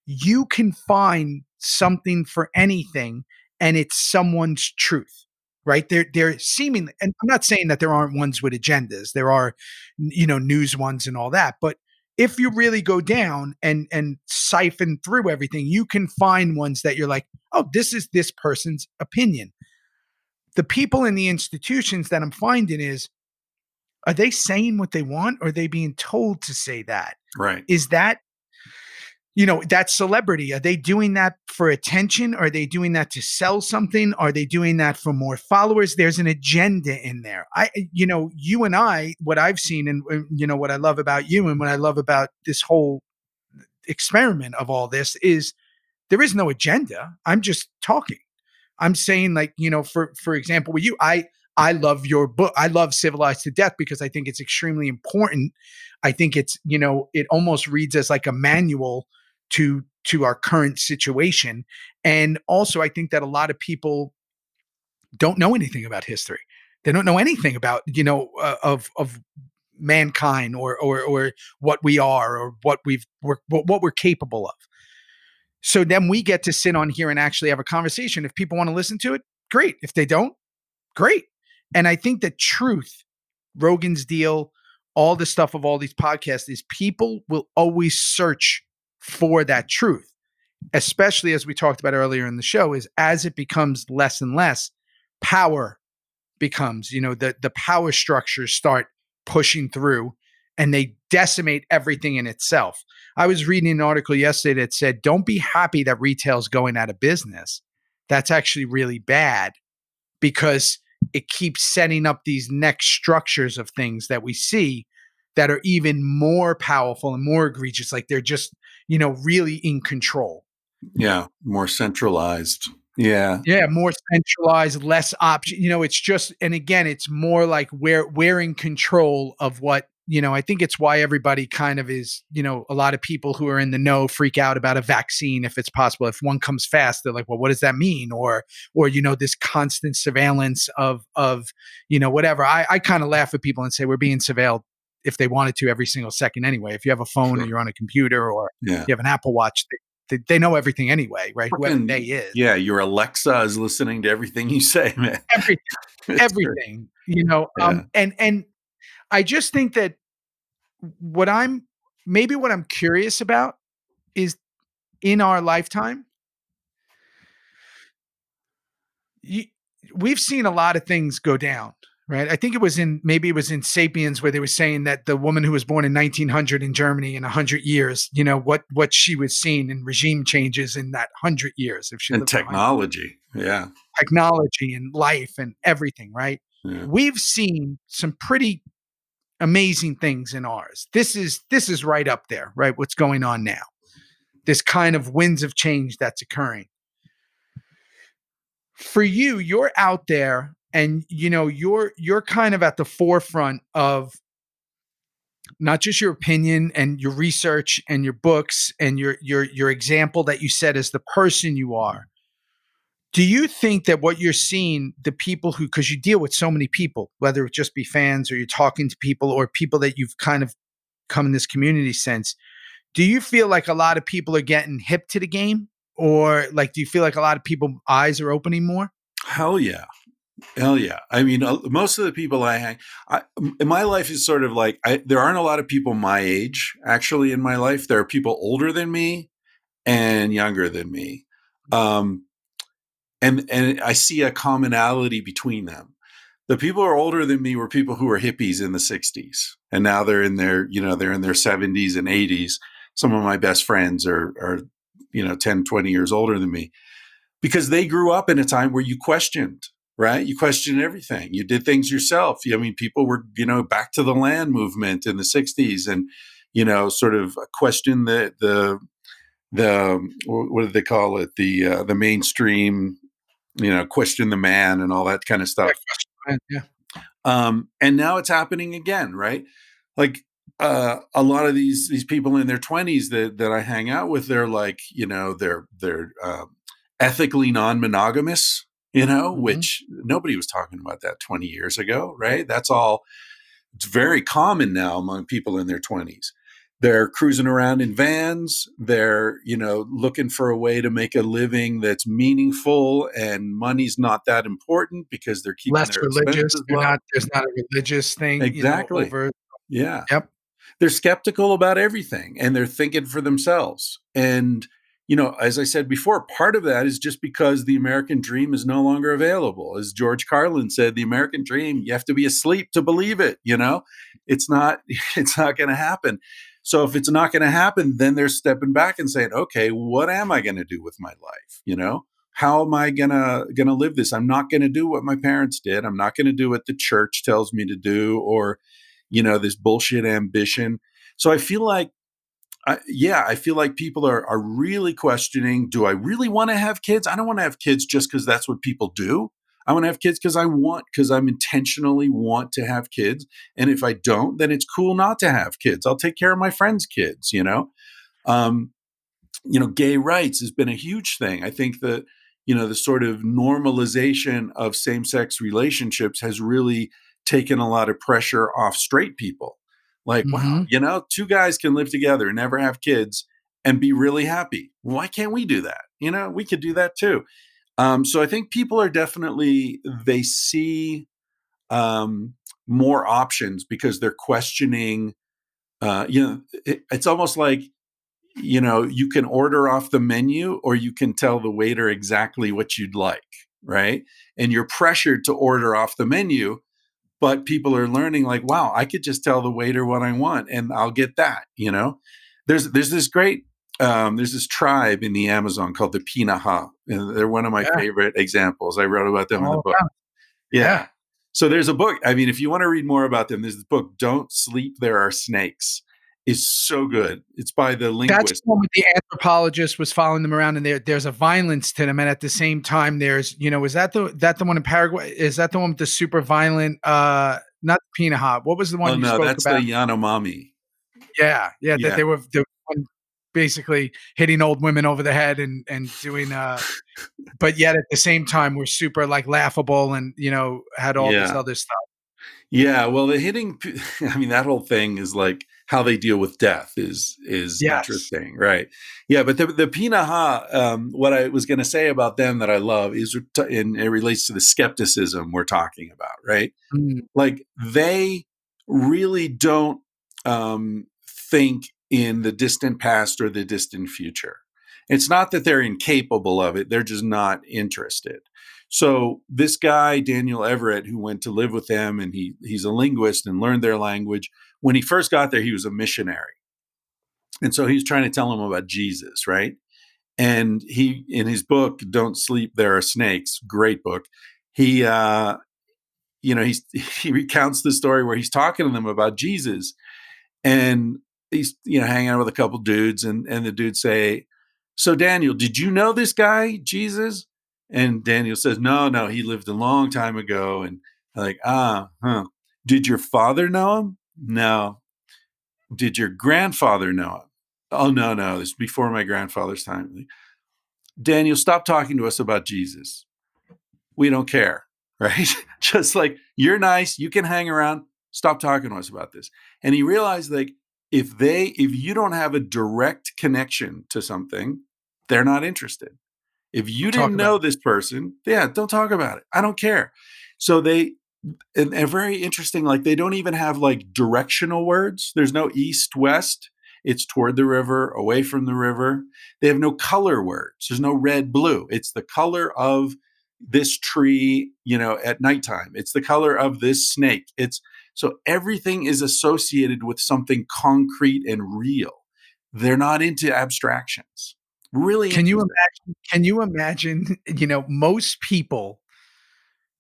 You can find something for anything and it's someone's truth, right? They're seemingly, and I'm not saying that there aren't ones with agendas. There are, news ones and all that. But if you really go down and siphon through everything, you can find ones that you're like, oh, this is this person's opinion. The people in the institutions that I'm finding are they saying what they want? Or are they being told to say that? Right. Is that, that celebrity, are they doing that for attention? Are they doing that to sell something? Are they doing that for more followers? There's an agenda in there. You and I, what I've seen and, what I love about you and what I love about this whole experiment of all this is there is no agenda. I'm just talking. I'm saying like, for example, with you, I love your book. I love Civilized to Death because I think it's extremely important. I think it's, it almost reads as like a manual to our current situation. And also I think that a lot of people don't know anything about history. They don't know anything about, of mankind or what we are or what we're capable of. So then we get to sit on here and actually have a conversation. If people want to listen to it, great. If they don't, great. And I think the truth, Rogan's deal, all the stuff of all these podcasts is people will always search for that truth. especially as we talked about earlier in the show, is as it becomes less and less, power becomes, the power structures start pushing through and they decimate everything in itself. I was reading an article yesterday that said, don't be happy that retail's going out of business. That's actually really bad because it keeps setting up these next structures of things that we see that are even more powerful and more egregious. Like they're just, really in control. Yeah. More centralized. Yeah. Yeah, more centralized, less option. It's just, and again, it's more like we're in control of what, I think it's why everybody kind of is, a lot of people who are in the know freak out about a vaccine if it's possible. If one comes fast, they're like, well, what does that mean? Or this constant surveillance of whatever. I kind of laugh at people and say we're being surveilled if they wanted to every single second anyway. If you have a phone or you're on a computer or you have an Apple Watch, they know everything anyway, right? Whoever they is. Yeah, your Alexa is listening to everything you say, man. Everything. And I just think that what I'm curious about is in our lifetime, we've seen a lot of things go down, right? I think it was in Sapiens where they were saying that the woman who was born in 1900 in Germany in 100 years, what she was seeing in regime changes in that 100 years. If she and technology, technology and life and everything, right? Yeah. We've seen some pretty amazing things in ours. This is right up there, right? What's going on now? This kind of winds of change that's occurring. For you, you're out there and you're kind of at the forefront of not just your opinion and your research and your books and your example that you set as the person you are. Do you think that what you're seeing, the people who, because you deal with so many people, whether it just be fans or you're talking to people or people that you've kind of come in this community sense, do you feel like a lot of people are getting hip to the game? Or like, do you feel like a lot of people's eyes are opening more? Hell yeah. Hell yeah. I mean, most of the people my life is sort of like, there aren't a lot of people my age actually in my life. There are people older than me and younger than me. And I see a commonality between them. The people who are older than me were people who were hippies in the 60s. And now they're in their 70s and 80s. Some of my best friends are 10, 20 years older than me because they grew up in a time where you questioned, right? You questioned everything. You did things yourself. I mean, people were, back to the land movement in the 60s and, sort of questioned the what do they call it? The mainstream, question the man and all that kind of stuff. Yeah. And now it's happening again, right? Like a lot of these people in their 20s that I hang out with, they're like, they're ethically non-monogamous, which nobody was talking about that 20 years ago, right? It's very common now among people in their 20s. They're cruising around in vans. They're, looking for a way to make a living that's meaningful, and money's not that important because they're keeping less their religious. expenses low. There's not a religious thing. Exactly. Yeah. Yep. They're skeptical about everything and they're thinking for themselves. And, as I said before, part of that is just because the American dream is no longer available. As George Carlin said, the American dream, you have to be asleep to believe it. It's not going to happen. So if it's not going to happen, then they're stepping back and saying, okay, what am I going to do with my life? How am I going to live this? I'm not going to do what my parents did. I'm not going to do what the church tells me to do, or, this bullshit ambition. So I feel like, people are really questioning, do I really want to have kids? I don't want to have kids just because that's what people do. I want to have kids because I'm intentionally want to have kids. And if I don't, then it's cool not to have kids. I'll take care of my friends' kids, gay rights has been a huge thing. I think that, the sort of normalization of same-sex relationships has really taken a lot of pressure off straight people. Like, wow, two guys can live together and never have kids and be really happy. Why can't we do that? We could do that too. So I think people are they see more options because they're questioning, it's almost like, you can order off the menu or you can tell the waiter exactly what you'd like, right? And you're pressured to order off the menu, but people are learning like, wow, I could just tell the waiter what I want and I'll get that, There's this great, there's this tribe in the Amazon called the Pinaha. And they're one of my favorite examples. I wrote about them in the book. Yeah. So there's a book. I mean, if you want to read more about them, there's this book, Don't Sleep, There Are Snakes. Is so good. It's by the linguist. That's the one with the anthropologist was following them around, and there's a violence to them, and at the same time, there's is that the one in Paraguay? Is that the one with the super violent? Not Pinaha. What was the one you spoke about? That's the Yanomami. Yeah. That they were basically hitting old women over the head and doing. But yet at the same time, we're super like laughable and had all this other stuff. Yeah, well, the hitting, I mean, that whole thing is like how they deal with death is interesting, right? Yeah, but the Pinaha, what I was going to say about them that I love is, and it relates to the skepticism we're talking about, right? Like they really don't think in the distant past or the distant future. It's not that they're incapable of it; they're just not interested. So this guy, Daniel Everett, who went to live with them, and he's a linguist and learned their language. When he first got there, he was a missionary. And so he's trying to tell them about Jesus, right? And he, in his book, Don't Sleep, There Are Snakes, great book, he recounts the story where he's talking to them about Jesus. And he's, hanging out with a couple dudes, and the dudes say, so Daniel, did you know this guy, Jesus? And Daniel says, no, he lived a long time ago. And like, Did your father know him? No. Did your grandfather know him? Oh, no, this is before my grandfather's time. Daniel, stop talking to us about Jesus. We don't care, right? Just like, you're nice, you can hang around, stop talking to us about this. And he realized like, if you don't have a direct connection to something, they're not interested. If you didn't know this person, don't talk about it. I don't care. So and very interesting, like they don't even have like directional words. There's no east, west. It's toward the river, away from the river. They have no color words. There's no red, blue. It's the color of this tree, at nighttime. It's the color of this snake. So everything is associated with something concrete and real. They're not into abstractions. Really? Can you imagine, most people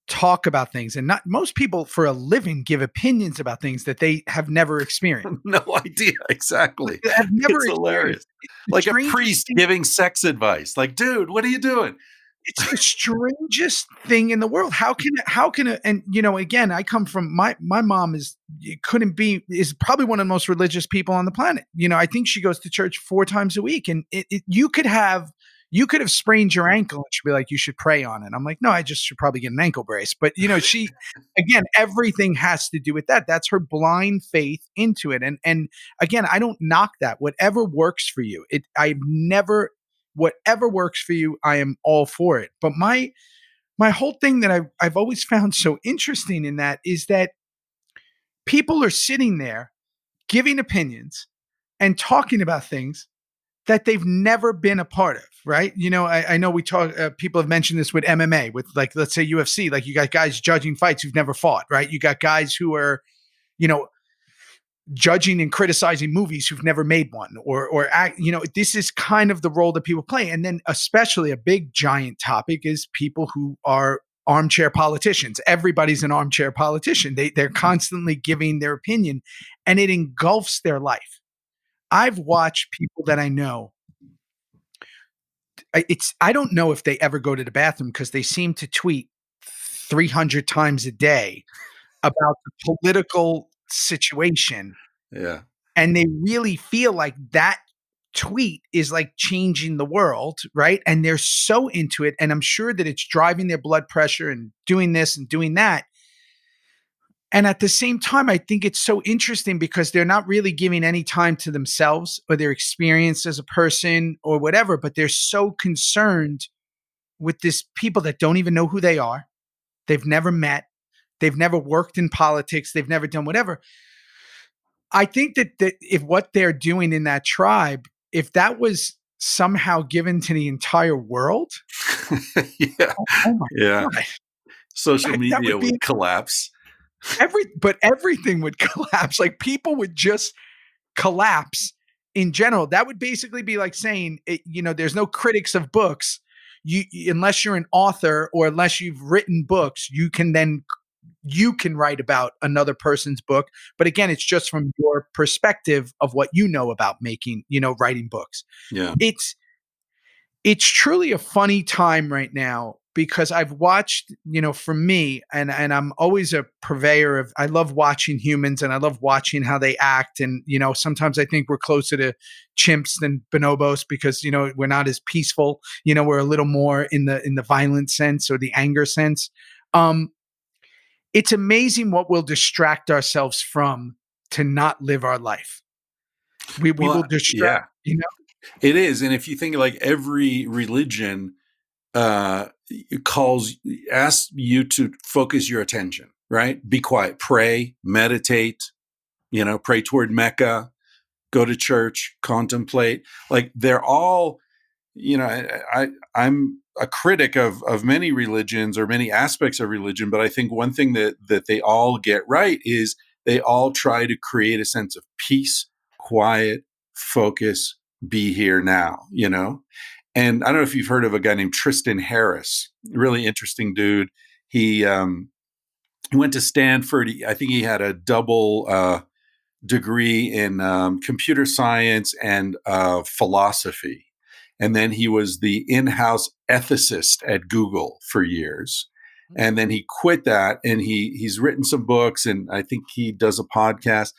talk about things, and not most people for a living give opinions about things that they have never experienced. No idea. Exactly. Have never it's hilarious. Like a priest giving sex advice. Like, dude, what are you doing? It's the strangest thing in the world. How can and again, I come from my mom is probably one of the most religious people on the planet. I think she goes to church 4 times a week, and you could have sprained your ankle and she'd be like, you should pray on it. I'm like, no, I just should probably get an ankle brace. But she, again, everything has to do with that. That's her blind faith into it. And again, I don't knock that. Whatever works for you. Whatever works for you, I am all for it. But my whole thing that I've always found so interesting in that is that people are sitting there giving opinions and talking about things that they've never been a part of, right? I know we talk, people have mentioned this with MMA, with like, let's say UFC, like you got guys judging fights who've never fought, right? You got guys who are, judging and criticizing movies who've never made one, or act, this is kind of the role that people play. And then especially a big giant topic is people who are armchair politicians. Everybody's an armchair politician. They're constantly giving their opinion, and it engulfs their life. I've watched people that I know. I don't know if they ever go to the bathroom because they seem to tweet 300 times a day about the political situation. Yeah. And they really feel like that tweet is like changing the world, right? And they're so into it. And I'm sure that it's driving their blood pressure and doing this and doing that. And at the same time, I think it's so interesting because they're not really giving any time to themselves or their experience as a person or whatever, but they're so concerned with this people that don't even know who they are. They've never met. They've never worked in politics. They've never done whatever. I think that if what they're doing in that tribe if that was somehow given to the entire world, Yeah. oh my Yeah. God, Social that media would be would collapse. but everything would collapse. Like people would just collapse in general. That would basically be like saying, there's no critics of books. Unless you're an author or unless you've written books, you can write about another person's book. But again, it's just from your perspective of what you know about writing books. Yeah. It's truly a funny time right now because I've watched, for me, and I'm always a purveyor of, I love watching humans and I love watching how they act. And, sometimes I think we're closer to chimps than bonobos because, we're not as peaceful, we're a little more in the violent sense or the anger sense. It's amazing what we'll distract ourselves from to not live our life. We will Well, distract, yeah, it is. And if you think like every religion asks you to focus your attention, right? Be quiet, pray, meditate, pray toward Mecca, go to church, contemplate. Like they're all, I'm a critic of many religions or many aspects of religion, but I think one thing that they all get right is they all try to create a sense of peace, quiet, focus, be here now, And I don't know if you've heard of a guy named Tristan Harris, really interesting dude. He went to Stanford. I think he had a double degree in computer science and philosophy. And then he was the in-house ethicist at Google for years. And then he quit that and he's written some books and I think he does a podcast.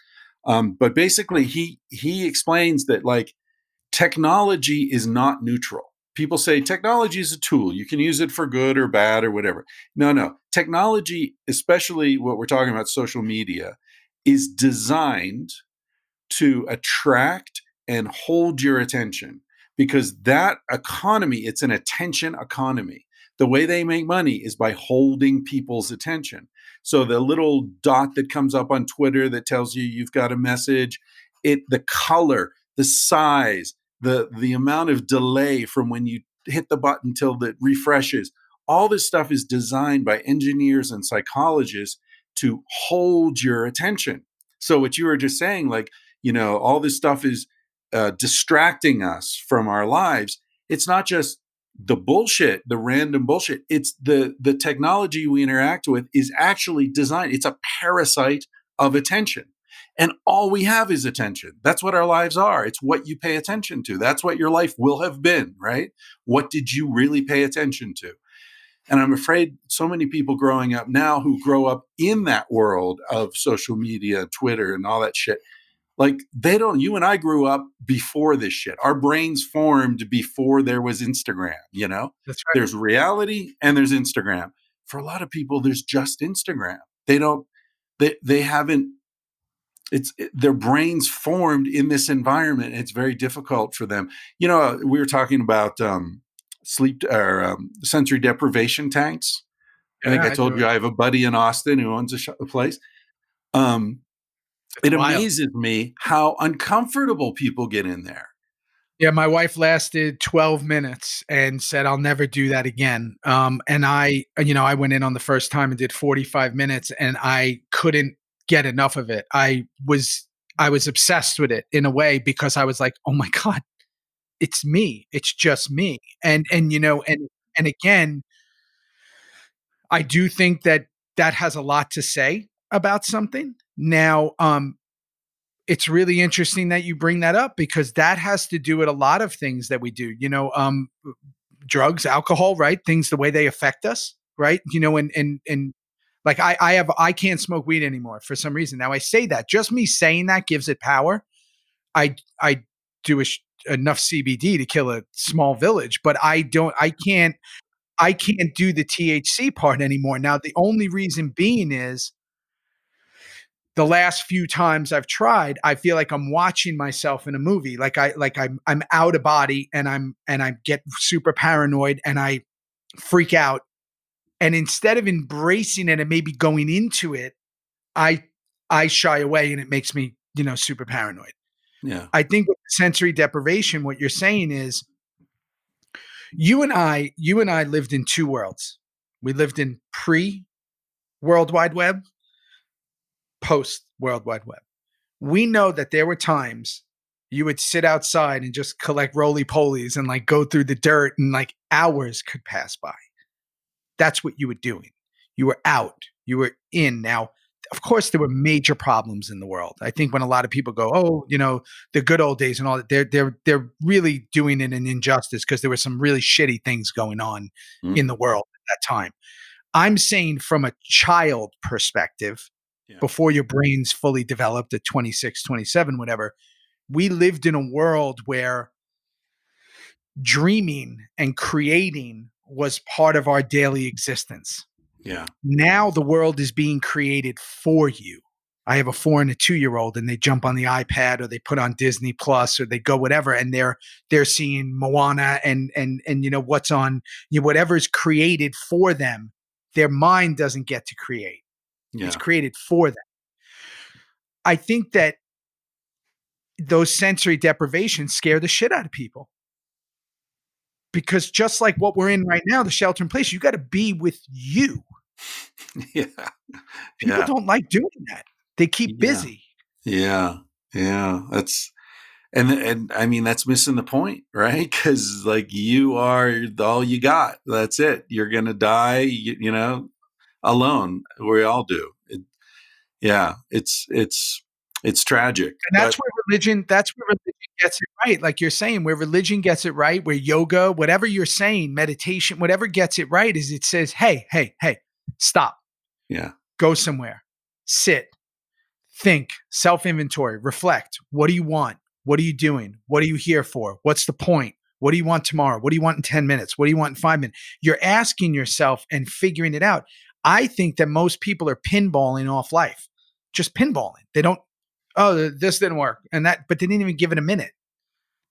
But basically he explains that like technology is not neutral. People say technology is a tool. You can use it for good or bad or whatever. No. Technology, especially what we're talking about, social media, is designed to attract and hold your attention because that economy, it's an attention economy. The way they make money is by holding people's attention. So the little dot that comes up on Twitter that tells you you've got a message, the color, the size, the amount of delay from when you hit the button till it refreshes, all this stuff is designed by engineers and psychologists to hold your attention. So what you were just saying, like, all this stuff is distracting us from our lives. It's not just the bullshit, the random bullshit. It's the technology we interact with is actually designed. It's a parasite of attention. And all we have is attention. That's what our lives are. It's what you pay attention to. That's what your life will have been, right? What did you really pay attention to? And I'm afraid so many people growing up now who grow up in that world of social media, Twitter, and all that shit, like you and I grew up before this shit. Our brains formed before there was Instagram, That's right. There's reality and there's Instagram. For a lot of people, there's just Instagram. They haven't, their brains formed in this environment. It's very difficult for them. We were talking about sleep or sensory deprivation tanks. I think I told you I have a buddy in Austin who owns a place. It amazes me how uncomfortable people get in there. Yeah, my wife lasted 12 minutes and said, I'll never do that again. And I went in on the first time and did 45 minutes and I couldn't get enough of it. I was obsessed with it in a way because I was like, oh my God, it's me. It's just me. And again, I do think that has a lot to say about something. Now, it's really interesting that you bring that up because that has to do with a lot of things that we do, drugs, alcohol, right? Things, the way they affect us, right? And like I can't smoke weed anymore for some reason. Now I say that just me saying that gives it power. I do enough CBD to kill a small village, but I can't do the THC part anymore. Now, the only reason being is the last few times I've tried, I feel like I'm watching myself in a movie. I'm out of body and I get super paranoid and I freak out. And instead of embracing it and maybe going into it, I shy away and it makes me, super paranoid. Yeah. I think with sensory deprivation, what you're saying is you and I lived in two worlds. We lived in pre-World Wide Web, post-World Wide Web. We know that there were times you would sit outside and just collect roly-polies and like go through the dirt, and like hours could pass by. That's what you were doing. You were out. You were in. Now, of course, there were major problems in the world. I think when a lot of people go, "Oh, the good old days" and all that, they're really doing it an injustice, because there were some really shitty things going on in the world at that time. I'm saying from a child perspective, before your brain's fully developed at 26, 27, whatever, we lived in a world where dreaming and creating was part of our daily existence. Yeah. Now the world is being created for you. I have a 4 and a 2-year-old, and they jump on the iPad, or they put on Disney Plus, or they go whatever, and they're seeing Moana and what's on, whatever's created for them. Their mind doesn't get to create. Yeah. It's created for them. I think that those sensory deprivations scare the shit out of people. Because just like what we're in right now, the shelter in place, you got to be with you. Yeah. People don't like doing that. They keep busy. Yeah. That's and I mean, that's missing the point, right? Because like, you are all you got. That's it. You're gonna die, alone. We all do. It's tragic. And that's where religion gets it right. Like you're saying, where religion gets it right, where yoga, whatever you're saying, meditation, whatever gets it right, is it says, hey, stop. Yeah. Go somewhere. Sit. Think. Self-inventory. Reflect. What do you want? What are you doing? What are you here for? What's the point? What do you want tomorrow? What do you want in 10 minutes? What do you want in 5 minutes? You're asking yourself and figuring it out. I think that most people are pinballing off life. Just pinballing. They don't, oh, this didn't work. And that, but they didn't even give it a minute.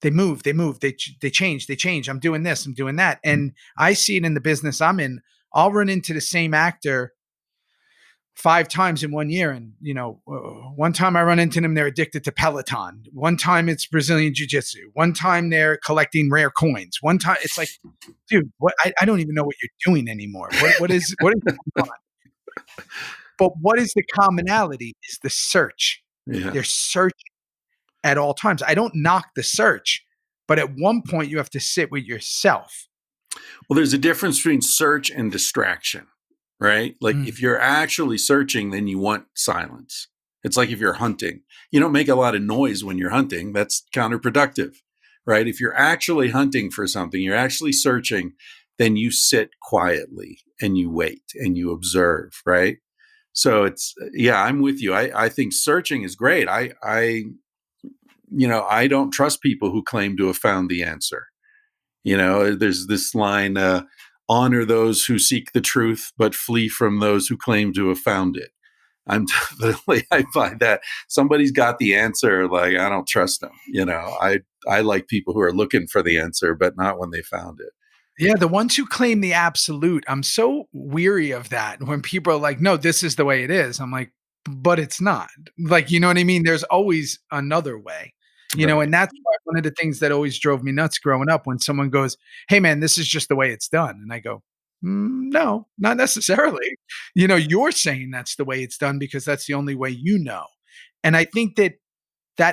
They move, they change. I'm doing this, I'm doing that. And I see it in the business I'm in. I'll run into the same actor 5 times in 1 year. And, one time I run into them, they're addicted to Peloton. One time it's Brazilian Jiu-Jitsu. One time they're collecting rare coins. One time it's like, dude, what? I don't even know what you're doing anymore. What is going on? But what is the commonality is the search. Yeah. They're searching at all times. I don't knock the search, but at one point you have to sit with yourself. Well, there's a difference between search and distraction, right? Like if you're actually searching, then you want silence. It's like if you're hunting, you don't make a lot of noise when you're hunting. That's counterproductive, right? If you're actually hunting for something, you're actually searching, then you sit quietly and you wait and you observe, right? So I'm with you. I think searching is great. I don't trust people who claim to have found the answer. There's this line, honor those who seek the truth, but flee from those who claim to have found it. I find that somebody's got the answer. Like, I don't trust them. I like people who are looking for the answer, but not when they found it. Yeah, the ones who claim the absolute, I'm so weary of that. When people are like, no, this is the way it is. I'm like, but it's not. Like, you know what I mean? There's always another way, and that's why one of the things that always drove me nuts growing up, when someone goes, hey man, this is just the way it's done. And I go, no, not necessarily. You're saying that's the way it's done because that's the only way you know. And I think that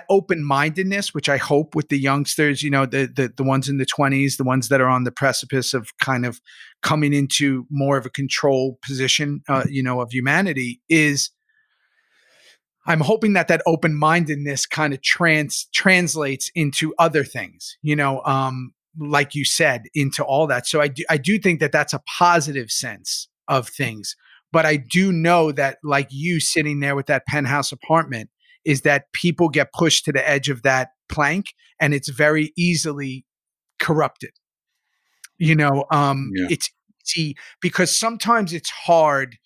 open-mindedness, which I hope with the youngsters, the ones in the 20s, the ones that are on the precipice of kind of coming into more of a control position, of humanity, is I'm hoping that open-mindedness kind of translates into other things, like you said, into all that. So I do think that that's a positive sense of things. But I do know that, like you sitting there with that penthouse apartment, is that people get pushed to the edge of that plank and it's very easily corrupted. It's easy because sometimes it's hard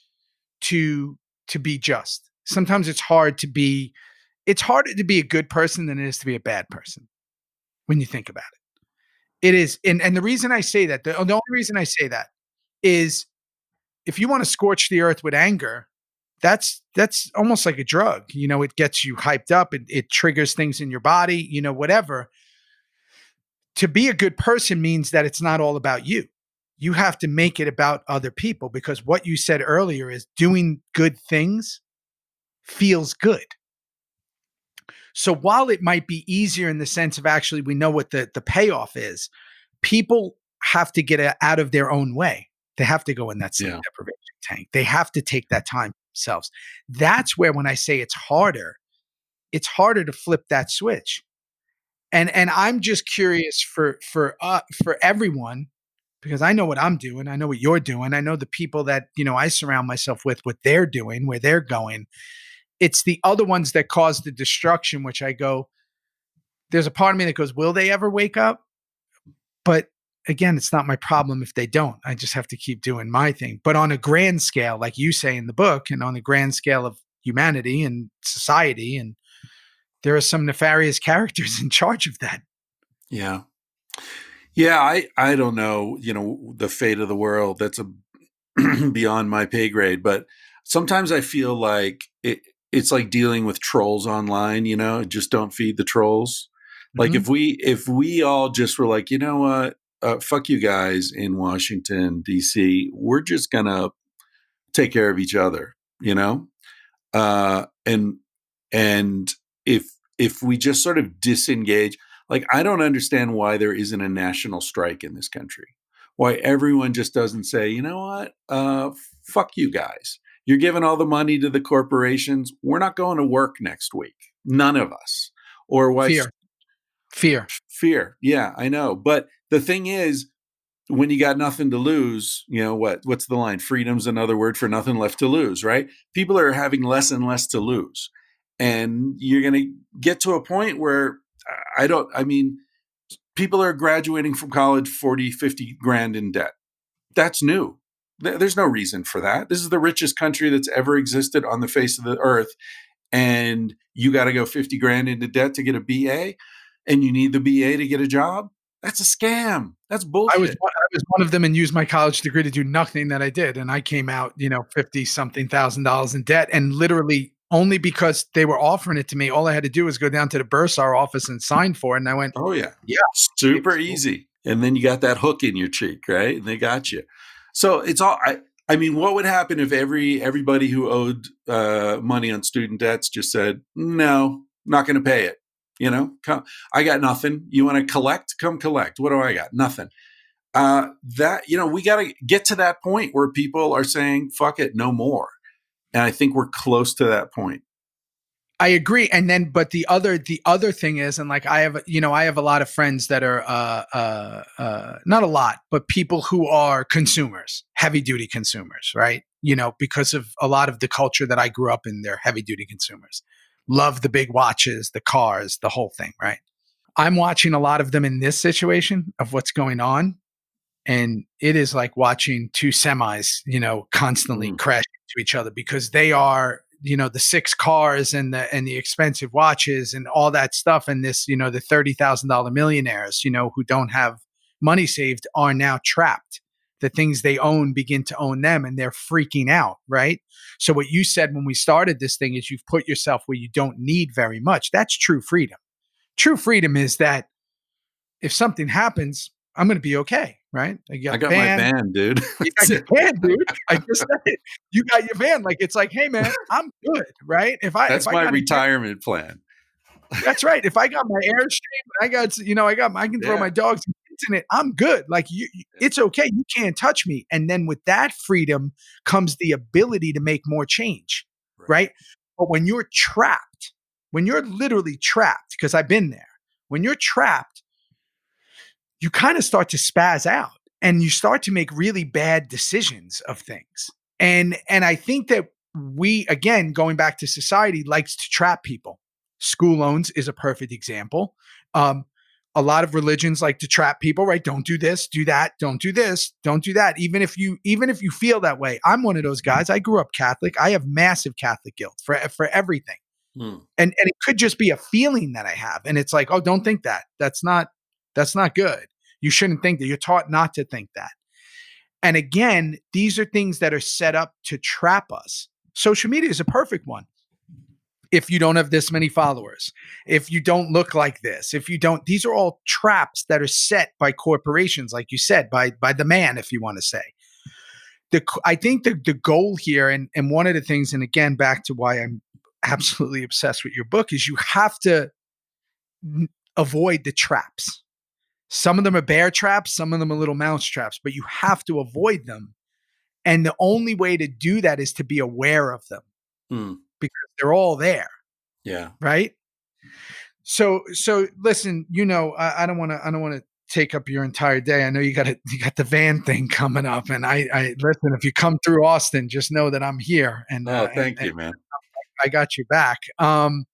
to be just. Sometimes it's harder to be a good person than it is to be a bad person when you think about it. It is. And the reason I say that, the only reason I say that is if you want to scorch the earth with anger, that's almost like a drug. It gets you hyped up. It triggers things in your body, whatever. To be a good person means that it's not all about you. You have to make it about other people, because what you said earlier is doing good things feels good. So while it might be easier in the sense of actually we know what the payoff is, people have to get out of their own way. They have to go in that sleep deprivation tank. They have to take that time themselves. That's where, when I say it's harder to flip that switch. And I'm just curious for everyone, because I know what I'm doing. I know what you're doing. I know the people that, I surround myself with, what they're doing, where they're going. It's the other ones that cause the destruction, which I go, there's a part of me that goes, will they ever wake up? But again, it's not my problem if they don't. I just have to keep doing my thing. But on a grand scale, like you say in the book, and on a grand scale of humanity and society, and there are some nefarious characters in charge of that. Yeah. Yeah, I don't know, the fate of the world. That's beyond my pay grade. But sometimes I feel like it's like dealing with trolls online, just don't feed the trolls. Like if we all just were like, you know what, fuck you guys in Washington, D.C., we're just going to take care of each other, and if we just sort of disengage, like, I don't understand why there isn't a national strike in this country. Why everyone just doesn't say, you know what, fuck you guys. You're giving all the money to the corporations. We're not going to work next week. None of us. Or why? Fear. Yeah, I know. But the thing is, when you got nothing to lose, what's the line? Freedom's another word for nothing left to lose, right? People are having less and less to lose. And you're going to get to a point where people are graduating from college 40, 50 grand in debt. That's new. There's no reason for that. This is the richest country that's ever existed on the face of the earth. And you got to go 50 grand into debt to get a BA, and you need the BA to get a job. That's a scam. That's bullshit. I was one of them and used my college degree to do nothing that I did. And I came out, $50-something thousand in debt, and literally only because they were offering it to me. All I had to do was go down to the Bursar office and sign for it. And I went, oh yeah, super easy. And then you got that hook in your cheek, right? And they got you. So it's all, I mean, what would happen if everybody who owed money on student debts just said, no, not going to pay it. Come, I got nothing. You want to collect? Come collect. What do I got? Nothing. We got to get to that point where people are saying, fuck it, no more. And I think we're close to that point. I agree. And then, but the other thing is, and like I have a lot of friends that are, not a lot, but people who are consumers, heavy duty consumers, right? Because of a lot of the culture that I grew up in, they're heavy duty consumers. Love the big watches, the cars, the whole thing, right? I'm watching a lot of them in this situation of what's going on. And it is like watching two semis, constantly crash into each other, because they are, the 6 cars and the expensive watches and all that stuff. And this, the $30,000 millionaires, who don't have money saved, are now trapped. The things they own begin to own them, and they're freaking out, right? So what you said when we started this thing is you've put yourself where you don't need very much. That's true freedom. True freedom is that if something happens, I'm going to be okay, right? I got my van, dude. You got your van, dude. I just said it. You got your van. Like, it's like, hey, man, I'm good, right? That's my retirement plan. That's right. If I got my Airstream, I can throw my dogs in it. I'm good. Like, it's okay. You can't touch me. And then with that freedom comes the ability to make more change, right? But when you're trapped, when you're literally trapped, because I've been there, when you're trapped, you kind of start to spaz out and you start to make really bad decisions of things. And I think that we, again, going back to society, likes to trap people. School loans is a perfect example. A lot of religions like to trap people, right? Don't do this, do that, don't do this, don't do that. Even if you feel that way. I'm one of those guys. I grew up Catholic. I have massive Catholic guilt for everything. And it could just be a feeling that I have. And it's like, oh, don't think that. That's not good. You shouldn't think that. You're taught not to think that. And again, these are things that are set up to trap us. social media is a perfect one. If you don't have this many followers, if you don't look like this, if you don't, these are all traps that are set by corporations, like you said, by the man, if you want to say. I think the goal here, and one of the things, and again, back to why I'm absolutely obsessed with your book, is you have to avoid the traps. Some of them are bear traps, some of them are little mouse traps, but you have to avoid them. And the only way to do that is to be aware of them because they're all there. Yeah. Right. So listen, I don't want to take up your entire day. I know you got the van thing coming up, and I listen, if you come through Austin, just know that I'm here. And thank you, man. I got you back. I'm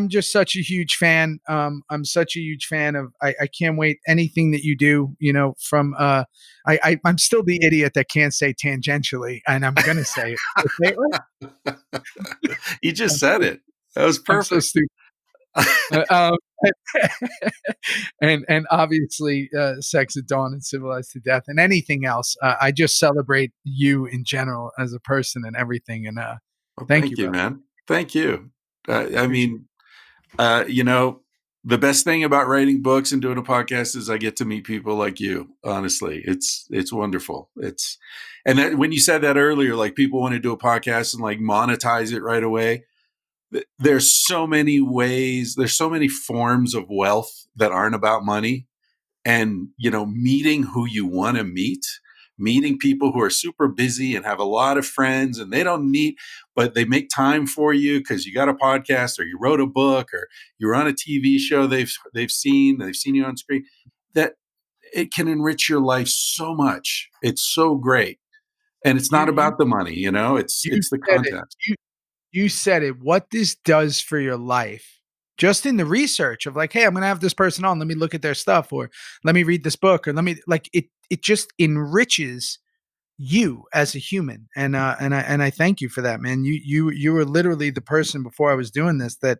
just such a huge fan. I'm such a huge fan of, I can't wait anything that you do, from, I'm still the idiot that can't say tangentially, and I'm going to say it. You just said it. That was perfect. I'm so stupid. And obviously Sex at Dawn and Civilized to Death and anything else. I just celebrate you in general as a person and everything. And well, thank you, man. Thank you. I mean, the best thing about writing books and doing a podcast is I get to meet people like you. Honestly, it's wonderful. And that, when you said that earlier, like people want to do a podcast and like monetize it right away. There's so many ways, there's so many forms of wealth that aren't about money. And, meeting who you want to meeting people who are super busy and have a lot of friends and they don't need, but they make time for you because you got a podcast or you wrote a book or you're on a TV show they've seen you on screen, that it can enrich your life so much. It's so great. And it's not about the money, it's the content. You said it. What this does for your life, just in the research of like, hey, I'm going to have this person on. Let me look at their stuff, or let me read this book, or let me it just enriches you as a human. And I thank you for that, man. You were literally the person before I was doing this that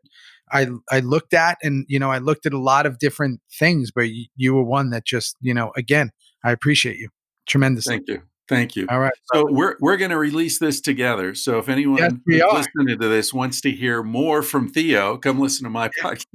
I looked at, and, I looked at a lot of different things, but you were one that just, again, I appreciate you tremendously. Thank you. All right. So we're going to release this together. So if anyone who's listening to this wants to hear more from Theo, come listen to my podcast.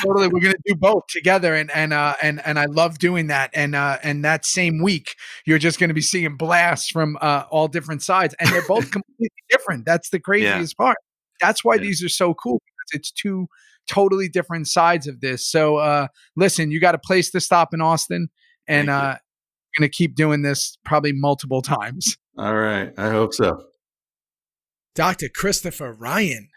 We're going to do both together, and I love doing that. And that same week, you're just going to be seeing blasts from all different sides, and they're both completely different. That's the craziest part. That's why these are so cool, because it's two totally different sides of this. So listen, you got a place to stop in Austin, and going to keep doing this probably multiple times. All right. I hope so. Dr. Christopher Ryan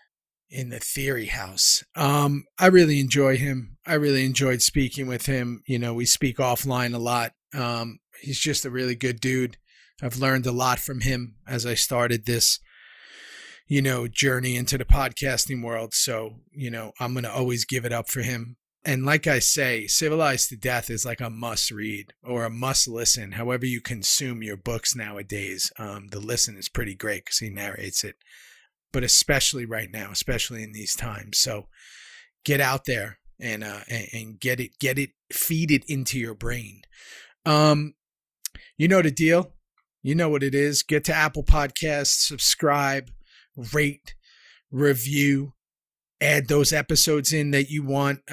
in the Theory House. I really enjoy him. I really enjoyed speaking with him. We speak offline a lot. He's just a really good dude. I've learned a lot from him as I started this, journey into the podcasting world. So, I'm going to always give it up for him. And like I say, Civilized to Death is like a must read or a must listen, however you consume your books nowadays. The listen is pretty great because he narrates it, but especially right now, especially in these times. So get out there and get it, feed it into your brain. You know the deal. You know what it is. Get to Apple Podcasts, subscribe, rate, review. Add those episodes in that you want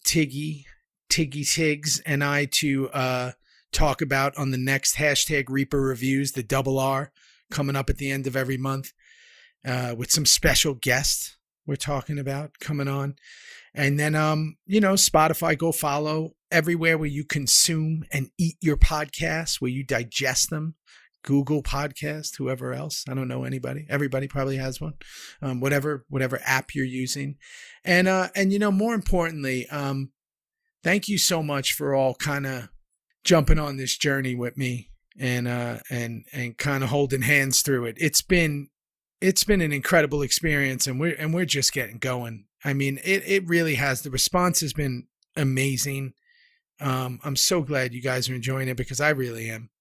Tiggy Tiggs and I to talk about on the next hashtag Reaper Reviews, the $R coming up at the end of every month with some special guests we're talking about coming on. And then, Spotify, go follow everywhere where you consume and eat your podcasts, where you digest them. Google Podcast, whoever else. I don't know anybody. Everybody probably has one. Whatever app you're using. And more importantly, thank you so much for all kind of jumping on this journey with me and kind of holding hands through it. It's been an incredible experience, and we're just getting going. I mean, it really has. The response has been amazing. I'm so glad you guys are enjoying it, because I really am.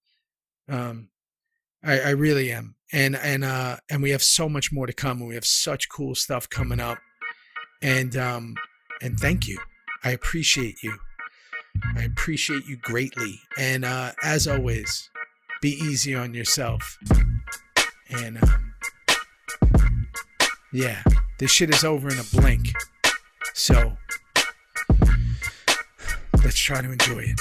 I really am. And we have so much more to come, and we have such cool stuff coming up. And thank you. I appreciate you. I appreciate you greatly. And as always, be easy on yourself. And yeah, this shit is over in a blink. So let's try to enjoy it.